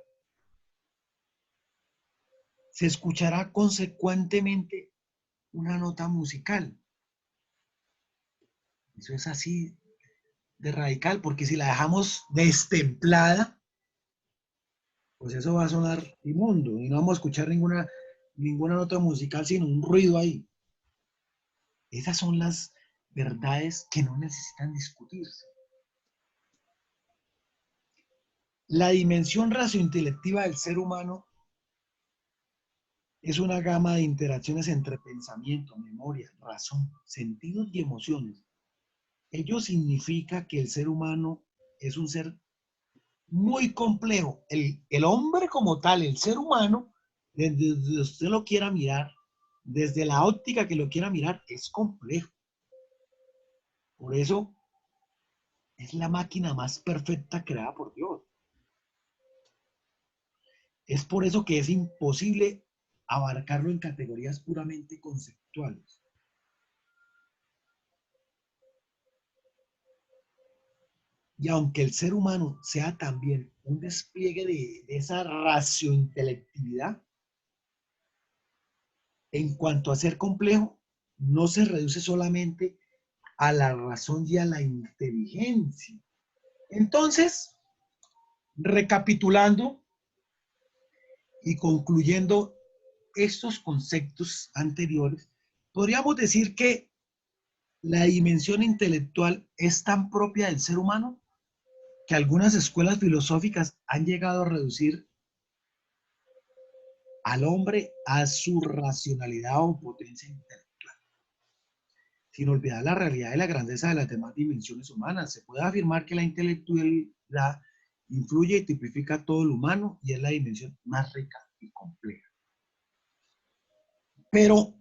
se escuchará consecuentemente una nota musical. Eso es así de radical, porque si la dejamos destemplada, pues eso va a sonar inmundo y no vamos a escuchar ninguna nota musical, sino un ruido ahí. Esas son las verdades que no necesitan discutirse. La dimensión raciointelectiva del ser humano es una gama de interacciones entre pensamiento, memoria, razón, sentidos y emociones. Ello significa que el ser humano es un ser muy complejo. El hombre como tal, el ser humano, desde usted lo quiera mirar, desde la óptica que lo quiera mirar, es complejo. Por eso es la máquina más perfecta creada por Dios. Es por eso que es imposible abarcarlo en categorías puramente conceptuales. Y aunque el ser humano sea también un despliegue de esa raciointelectividad, en cuanto a ser complejo, no se reduce solamente a la razón y a la inteligencia. Entonces, recapitulando y concluyendo estos conceptos anteriores, podríamos decir que la dimensión intelectual es tan propia del ser humano que algunas escuelas filosóficas han llegado a reducir al hombre a su racionalidad o potencia intelectual, sin olvidar la realidad y la grandeza de las demás dimensiones humanas. Se puede afirmar que la intelectualidad influye y tipifica todo lo humano y es la dimensión más rica y compleja. Pero,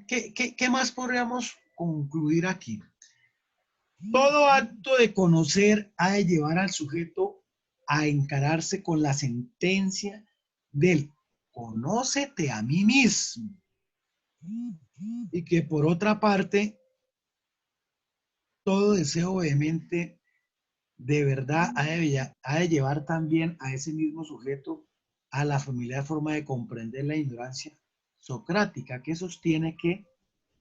¿qué más podríamos concluir aquí? Todo acto de conocer ha de llevar al sujeto a encararse con la sentencia del conócete a mí mismo. Y que por otra parte, todo deseo vehemente de verdad ha de llevar también a ese mismo sujeto a la familiar forma de comprender la ignorancia socrática que sostiene que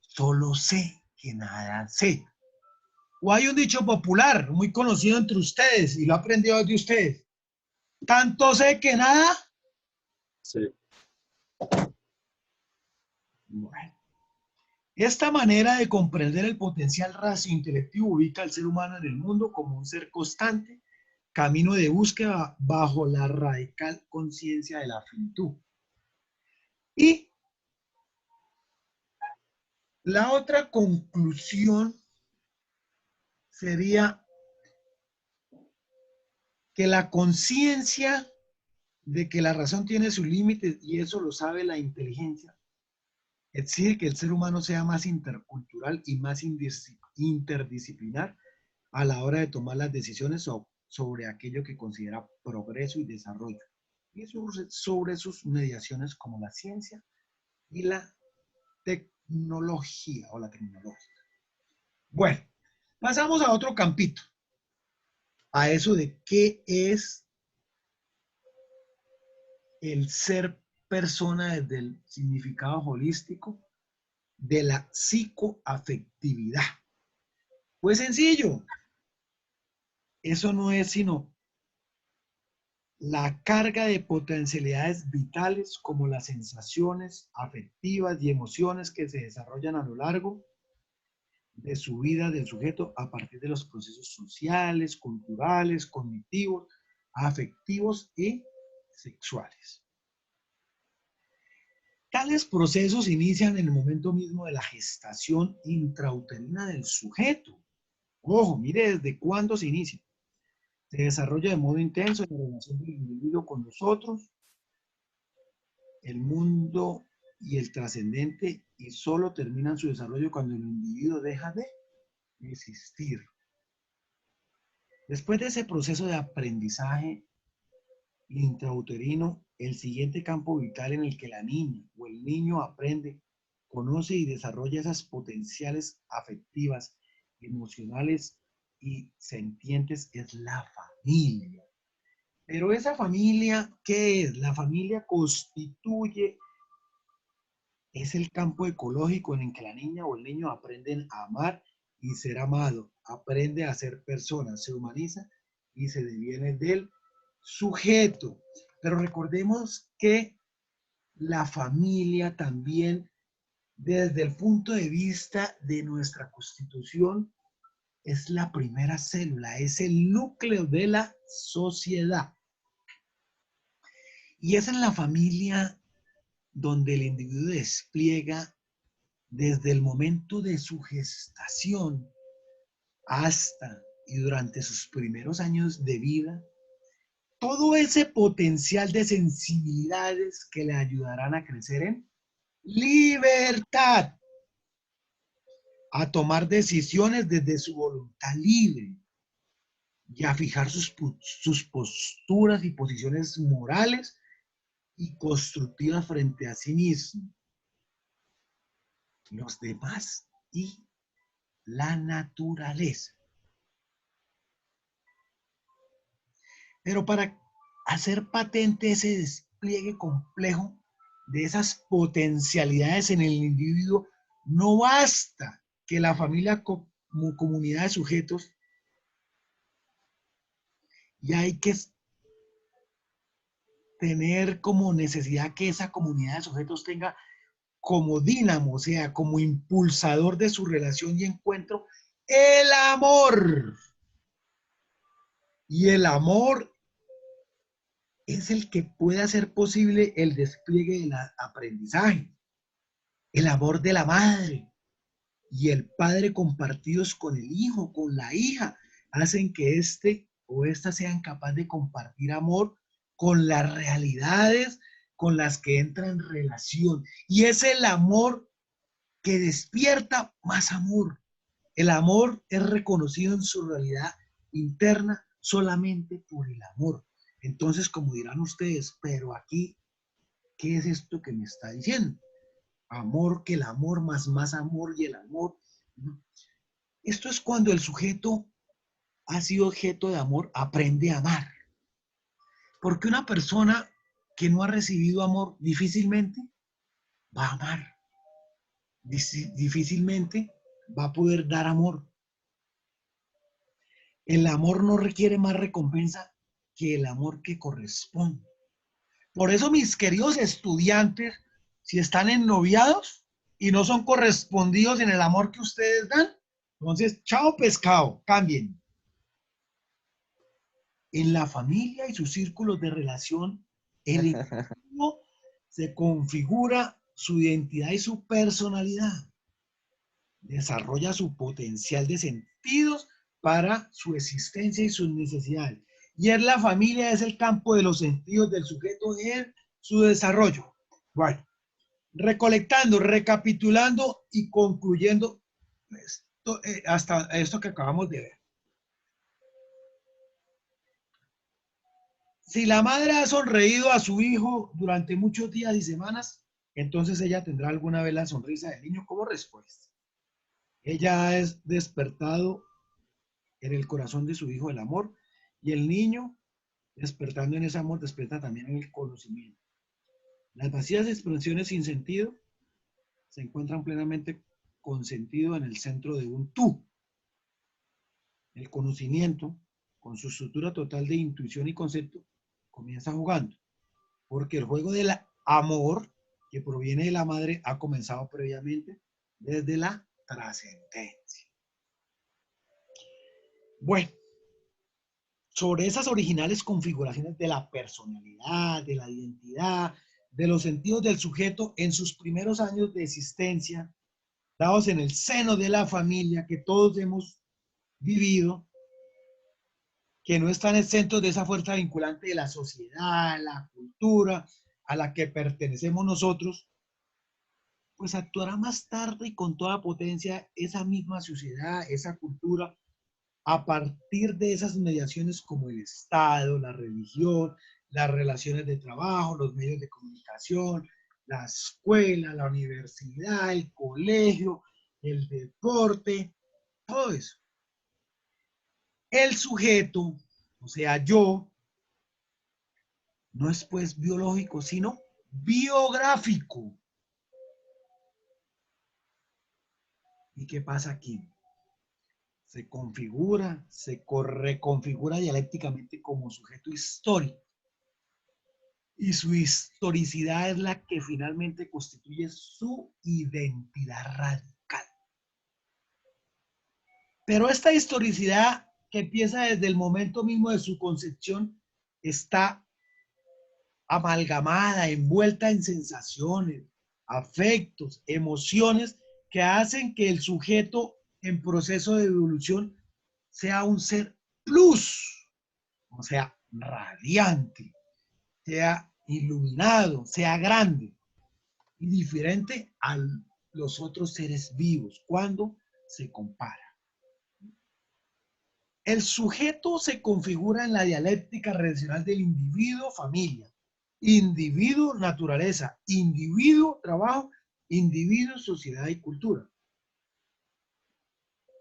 solo sé que nada sé. O hay un dicho popular muy conocido entre ustedes y lo he aprendido de ustedes. Tanto sé que nada. Sí. Bueno, esta manera de comprender el potencial raciointelectivo ubica al ser humano en el mundo como un ser constante, camino de búsqueda bajo la radical conciencia de la finitud. Y la otra conclusión sería que la conciencia de que la razón tiene sus límites y eso lo sabe la inteligencia, exige que el ser humano sea más intercultural y más interdisciplinar a la hora de tomar las decisiones sobre aquello que considera progreso y desarrollo, y sobre sus mediaciones como la ciencia y la tecnología o la tecnología. Bueno, pasamos a otro campito, a eso de qué es el ser persona desde el significado holístico de la psicoafectividad. Pues sencillo, eso no es sino la carga de potencialidades vitales como las sensaciones afectivas y emociones que se desarrollan a lo largo de su vida del sujeto a partir de los procesos sociales, culturales, cognitivos, afectivos y sexuales. Tales procesos inician en el momento mismo de la gestación intrauterina del sujeto. Ojo, mire desde cuándo se inicia. Se desarrolla de modo intenso en la relación del individuo con los otros, el mundo y el trascendente, y solo terminan su desarrollo cuando el individuo deja de existir. Después de ese proceso de aprendizaje intrauterino, el siguiente campo vital en el que la niña o el niño aprende, conoce y desarrolla esas potenciales afectivas, emocionales y sentientes es la familia. Pero esa familia, ¿qué es? La familia constituye, es el campo ecológico en el que la niña o el niño aprenden a amar y ser amado, aprende a ser persona, se humaniza y se deviene del sujeto. Pero recordemos que la familia también, desde el punto de vista de nuestra Constitución, es la primera célula, es el núcleo de la sociedad. Y es en la familia donde el individuo despliega desde el momento de su gestación hasta y durante sus primeros años de vida, todo ese potencial de sensibilidades que le ayudarán a crecer en libertad, a tomar decisiones desde su voluntad libre y a fijar sus posturas y posiciones morales y constructivas frente a sí mismo, los demás y la naturaleza. Pero para hacer patente ese despliegue complejo de esas potencialidades en el individuo, no basta que la familia como comunidad de sujetos, y hay que tener como necesidad que esa comunidad de sujetos tenga como dínamo, o sea, como impulsador de su relación y encuentro, el amor. Y el amor es el que puede hacer posible el despliegue del aprendizaje. El amor de la madre y el padre compartidos con el hijo, con la hija, hacen que este o esta sean capaces de compartir amor con las realidades con las que entra en relación. Y es el amor que despierta más amor. El amor es reconocido en su realidad interna solamente por el amor. Entonces, como dirán ustedes, pero aquí, ¿qué es esto que me está diciendo? Amor, que el amor, más amor y el amor. Esto es cuando el sujeto ha sido objeto de amor, aprende a amar. Porque una persona que no ha recibido amor difícilmente va a amar. Difícilmente va a poder dar amor. El amor no requiere más recompensa que el amor que corresponde. Por eso, mis queridos estudiantes, si están ennoviados y no son correspondidos en el amor que ustedes dan, entonces, chao pescado, cambien. En la familia y sus círculos de relación, el individuo se configura su identidad y su personalidad. Desarrolla su potencial de sentidos para su existencia y sus necesidades. Y en la familia es el campo de los sentidos del sujeto en su desarrollo. Bueno, recolectando, recapitulando y concluyendo esto, hasta esto que acabamos de ver. Si la madre ha sonreído a su hijo durante muchos días y semanas, entonces ella tendrá alguna vez la sonrisa del niño como respuesta. Ella ha despertado en el corazón de su hijo el amor, y el niño, despertando en ese amor, despierta también en el conocimiento. Las vacías expresiones sin sentido se encuentran plenamente con sentido en el centro de un tú. El conocimiento, con su estructura total de intuición y concepto, comienza jugando, porque el juego del amor que proviene de la madre ha comenzado previamente desde la trascendencia. Bueno, sobre esas originales configuraciones de la personalidad, de la identidad, de los sentidos del sujeto en sus primeros años de existencia, dados en el seno de la familia que todos hemos vivido, que no están exentos de esa fuerza vinculante de la sociedad, la cultura a la que pertenecemos nosotros, pues actuará más tarde y con toda potencia esa misma sociedad, esa cultura, a partir de esas mediaciones como el Estado, la religión, las relaciones de trabajo, los medios de comunicación, la escuela, la universidad, el colegio, el deporte, todo eso. El sujeto, o sea, yo, no es pues biológico, sino biográfico. ¿Y qué pasa aquí? Se configura, se reconfigura dialécticamente como sujeto histórico. Y su historicidad es la que finalmente constituye su identidad radical. Pero esta historicidad que empieza desde el momento mismo de su concepción está amalgamada, envuelta en sensaciones, afectos, emociones que hacen que el sujeto en proceso de evolución sea un ser plus, o sea, radiante, sea iluminado, sea grande y diferente a los otros seres vivos cuando se compara. El sujeto se configura en la dialéctica relacional del individuo-familia, individuo-naturaleza, individuo-trabajo, individuo-sociedad y cultura.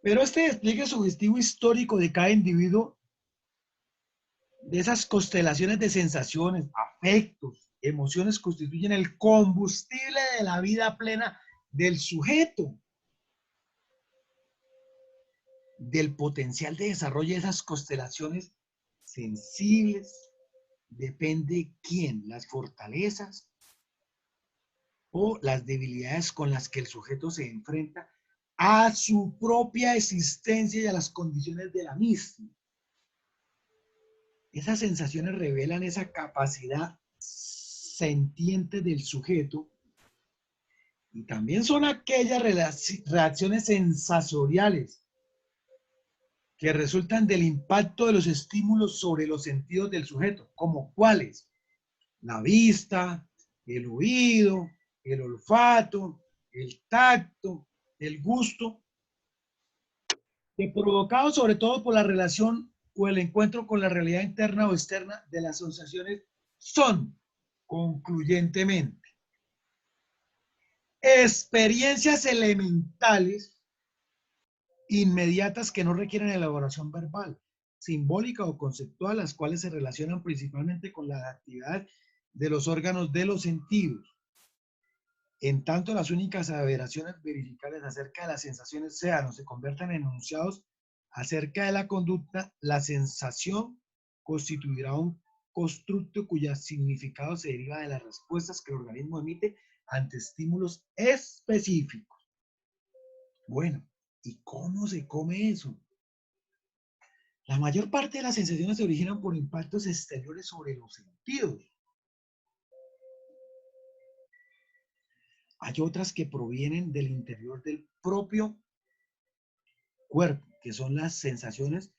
Pero este despliegue sugestivo histórico de cada individuo, de esas constelaciones de sensaciones, afectos, emociones, constituyen el combustible de la vida plena del sujeto, del potencial de desarrollo de esas constelaciones sensibles. Depende quién, las fortalezas o las debilidades con las que el sujeto se enfrenta a su propia existencia y a las condiciones de la misma. Esas sensaciones revelan esa capacidad sentiente del sujeto y también son aquellas reacciones sensoriales que resultan del impacto de los estímulos sobre los sentidos del sujeto, como cuáles: la vista, el oído, el olfato, el tacto, el gusto, que provocados sobre todo por la relación o el encuentro con la realidad interna o externa de las sensaciones, son concluyentemente experiencias elementales inmediatas que no requieren elaboración verbal, simbólica o conceptual, las cuales se relacionan principalmente con la actividad de los órganos de los sentidos. En tanto, las únicas aseveraciones verificables acerca de las sensaciones sean o se conviertan en enunciados acerca de la conducta, la sensación constituirá un constructo cuyo significado se deriva de las respuestas que el organismo emite ante estímulos específicos. Bueno, ¿y cómo se come eso? La mayor parte de las sensaciones se originan por impactos exteriores sobre los sentidos. Hay otras que provienen del interior del propio cuerpo, que son las sensaciones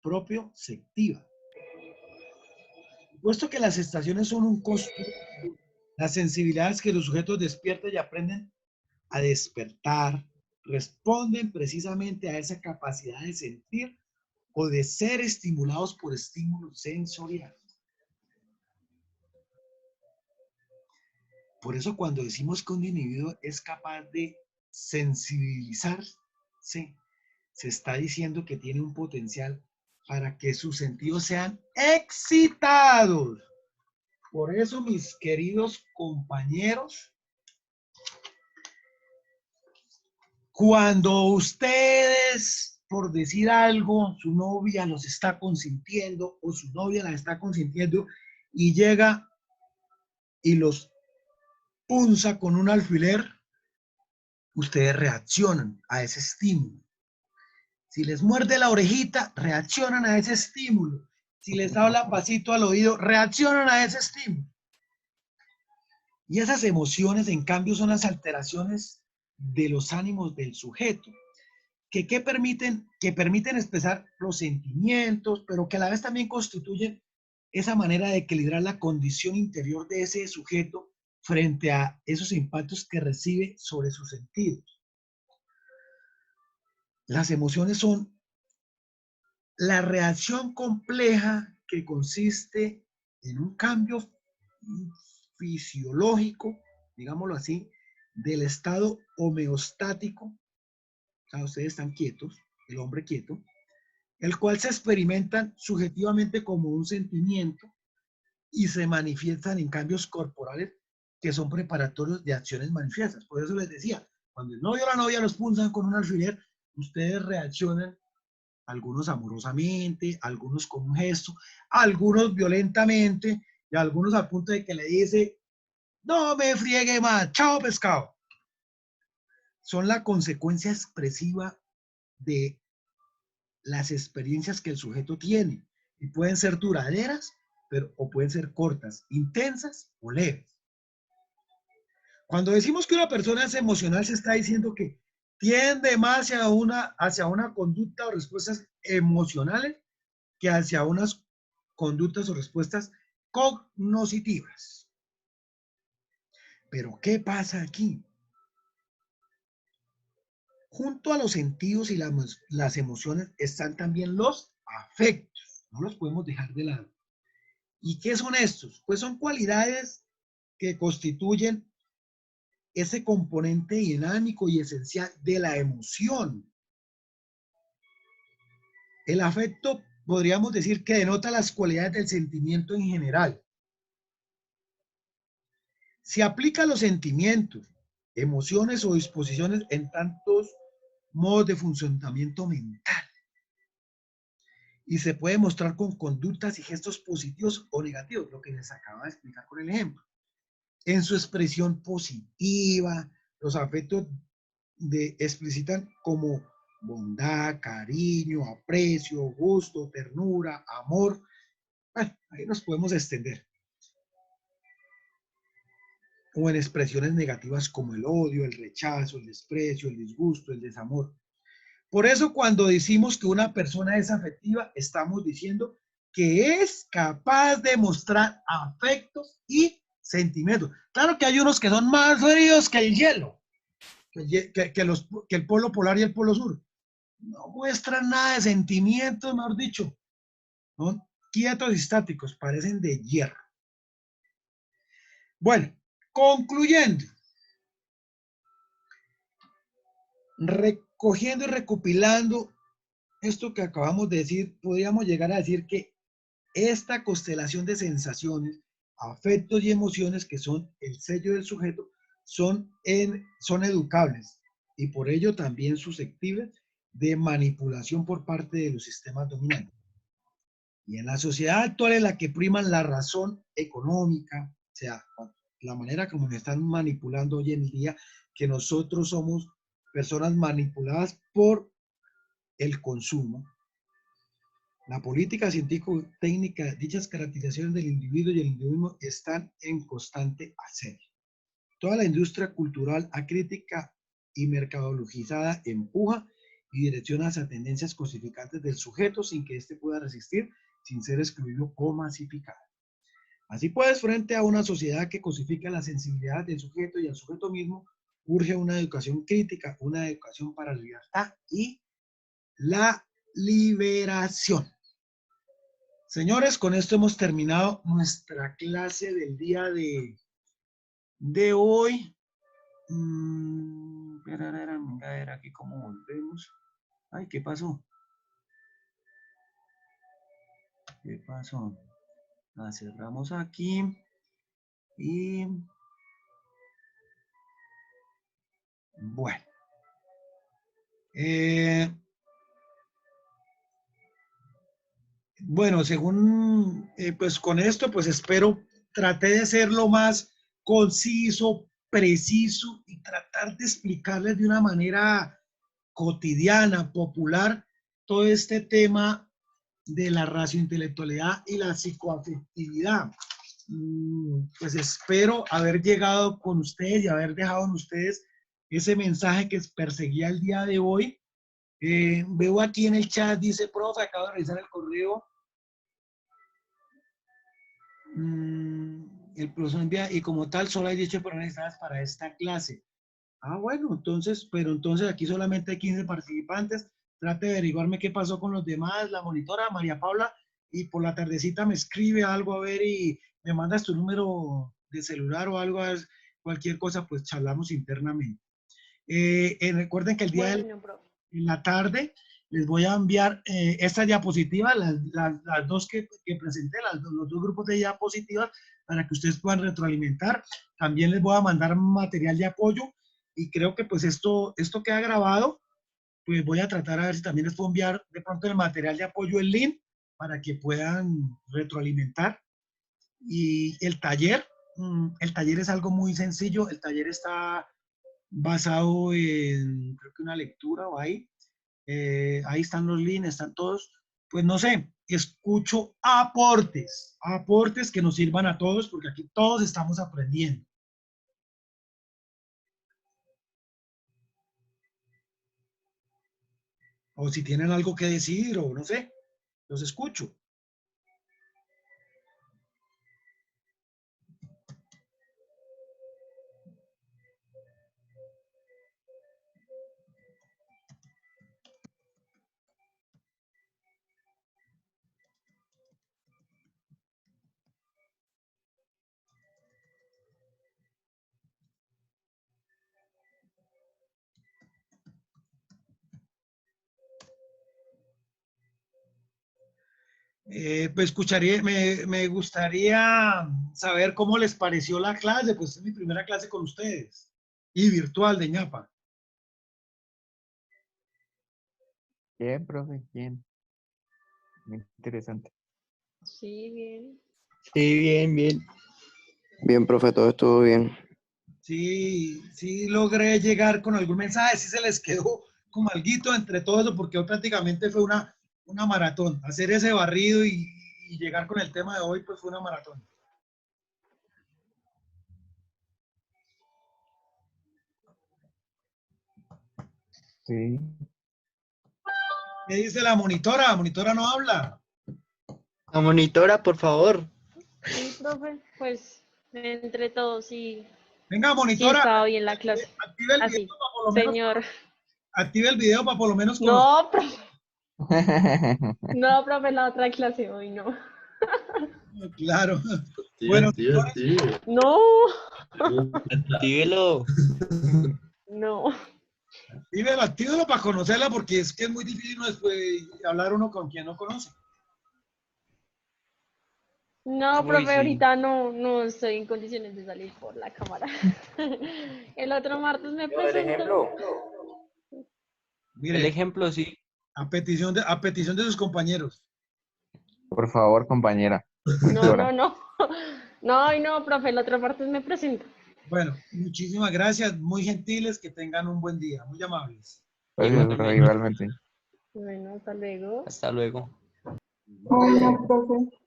propioceptivas. Puesto que las sensaciones son un constructo, las sensibilidades que los sujetos despiertan y aprenden a despertar responden precisamente a esa capacidad de sentir o de ser estimulados por estímulos sensoriales. Por eso cuando decimos que un individuo es capaz de sensibilizarse, se está diciendo que tiene un potencial para que sus sentidos sean excitados. Por eso, mis queridos compañeros, cuando ustedes, por decir algo, su novia los está consintiendo o su novia la está consintiendo y llega y los punza con un alfiler, ustedes reaccionan a ese estímulo. Si les muerde la orejita, reaccionan a ese estímulo. Si les habla pasito al oído, reaccionan a ese estímulo. Y esas emociones, en cambio, son las alteraciones de los ánimos del sujeto. que permiten expresar los sentimientos, pero que a la vez también constituyen esa manera de equilibrar la condición interior de ese sujeto frente a esos impactos que recibe sobre sus sentidos. Las emociones son la reacción compleja que consiste en un cambio fisiológico, digámoslo así, del estado homeostático, o sea, ustedes están quietos, el hombre quieto, el cual se experimentan subjetivamente como un sentimiento y se manifiestan en cambios corporales que son preparatorios de acciones manifiestas. Por eso les decía, cuando el novio o la novia los punzan con un alfiler, ustedes reaccionan, algunos amorosamente, algunos con un gesto, algunos violentamente y algunos al punto de que le dice, no me friegue más, chao pescado. Son la consecuencia expresiva de las experiencias que el sujeto tiene y pueden ser duraderas o pueden ser cortas, intensas o leves. Cuando decimos que una persona es emocional, se está diciendo que tiende más hacia una conducta o respuestas emocionales que hacia unas conductas o respuestas cognitivas. Pero ¿qué pasa aquí? Junto a los sentidos y las emociones están también los afectos. No los podemos dejar de lado. ¿Y qué son estos? Pues son cualidades que constituyen ese componente dinámico y esencial de la emoción. El afecto podríamos decir que denota las cualidades del sentimiento en general. Se aplica a los sentimientos, emociones o disposiciones en tantos modos de funcionamiento mental. Y se puede mostrar con conductas y gestos positivos o negativos, lo que les acabo de explicar con el ejemplo. En su expresión positiva, los afectos explicitan como bondad, cariño, aprecio, gusto, ternura, amor. Bueno, ahí nos podemos extender. O en expresiones negativas como el odio, el rechazo, el desprecio, el disgusto, el desamor. Por eso cuando decimos que una persona es afectiva, estamos diciendo que es capaz de mostrar afectos y sentimientos. Claro que hay unos que son más fríos que el hielo, que el polo polar y el polo sur. No muestran nada de sentimientos, mejor dicho. Son quietos y estáticos, parecen de hierro. Bueno, concluyendo, recogiendo y recopilando esto que acabamos de decir, podríamos llegar a decir que esta constelación de sensaciones, afectos y emociones que son el sello del sujeto son educables y por ello también susceptibles de manipulación por parte de los sistemas dominantes. Y en la sociedad actual en la que priman la razón económica, o sea, la manera como nos están manipulando hoy en día, que nosotros somos personas manipuladas por el consumo, la política científico-técnica, dichas caracterizaciones del individuo y el individuo están en constante asedio. Toda la industria cultural acrítica y mercadologizada empuja y direcciona hacia tendencias cosificantes del sujeto sin que éste pueda resistir, sin ser excluido o masificado. Así pues, frente a una sociedad que cosifica la sensibilidad del sujeto y al sujeto mismo, urge una educación crítica, una educación para la libertad y la liberación. Señores, con esto hemos terminado nuestra clase del día de hoy. A ver aquí cómo volvemos. Ay, ¿qué pasó? ¿Qué pasó? La cerramos aquí y bueno. Bueno, según, pues con esto, pues espero, traté de ser lo más conciso, preciso y tratar de explicarles de una manera cotidiana, popular, todo este tema de la raciointelectualidad y la psicoafectividad. Pues espero haber llegado con ustedes y haber dejado en ustedes ese mensaje que perseguía el día de hoy, Veo aquí en el chat, dice, profe, acabo de revisar el correo. El profesor envía, y como tal, solo hay 18 personas necesitadas para esta clase. Ah, bueno, entonces, pero entonces aquí solamente hay 15 participantes. Trate de averiguarme qué pasó con los demás, la monitora María Paula, y por la tardecita me escribe algo a ver y me mandas tu número de celular o algo, a ver, cualquier cosa, pues charlamos internamente. Recuerden que el día de Bueno, profe. en la tarde les voy a enviar estas diapositivas, las dos que presenté, los dos grupos de diapositivas, para que ustedes puedan retroalimentar. También les voy a mandar material de apoyo y creo que pues esto queda grabado, pues voy a tratar a ver si también les puedo enviar de pronto el material de apoyo, el link, para que puedan retroalimentar. Y el taller es algo muy sencillo, el taller está basado en, creo que una lectura o ahí están los links, están todos, pues no sé, escucho aportes que nos sirvan a todos, porque aquí todos estamos aprendiendo. O si tienen algo que decir, o no sé, los escucho. Pues me gustaría saber cómo les pareció la clase, pues es mi primera clase con ustedes, y virtual de ñapa. Bien, profe, bien. Muy interesante. Sí, bien. Sí, bien, bien. Bien, profe, todo estuvo bien. Sí, sí logré llegar con algún mensaje, sí se les quedó como alguito entre todo eso, porque hoy prácticamente fue una maratón. Hacer ese barrido y llegar con el tema de hoy, pues fue una maratón. Sí. ¿Qué dice la monitora? La monitora no habla. La monitora, por favor. Sí, profe, pues entre todos sí, Venga, sí monitora, estaba bien la clase. active el video Así, para por lo menos, señor. active el video para por lo menos conocer. No, profe, no, profe, la otra clase hoy no. Claro. Tío, Bueno, tío, tío. No, Actívelo. no. actívelo para conocerla, porque es que es muy difícil no después hablar uno con quien no conoce. No, Uy, profe, sí. ahorita no estoy en condiciones de salir por la cámara. El otro martes me presento. El Mire, ejemplo, sí. a petición de sus compañeros. Por favor, compañera. No, Monitora. no, no. No, y no, profe, el otro martes me presento. Bueno, muchísimas gracias, muy gentiles, que tengan un buen día, muy amables. Gracias, profe, Igualmente. igualmente. Bueno, hasta luego. Hasta luego. Hola, profe.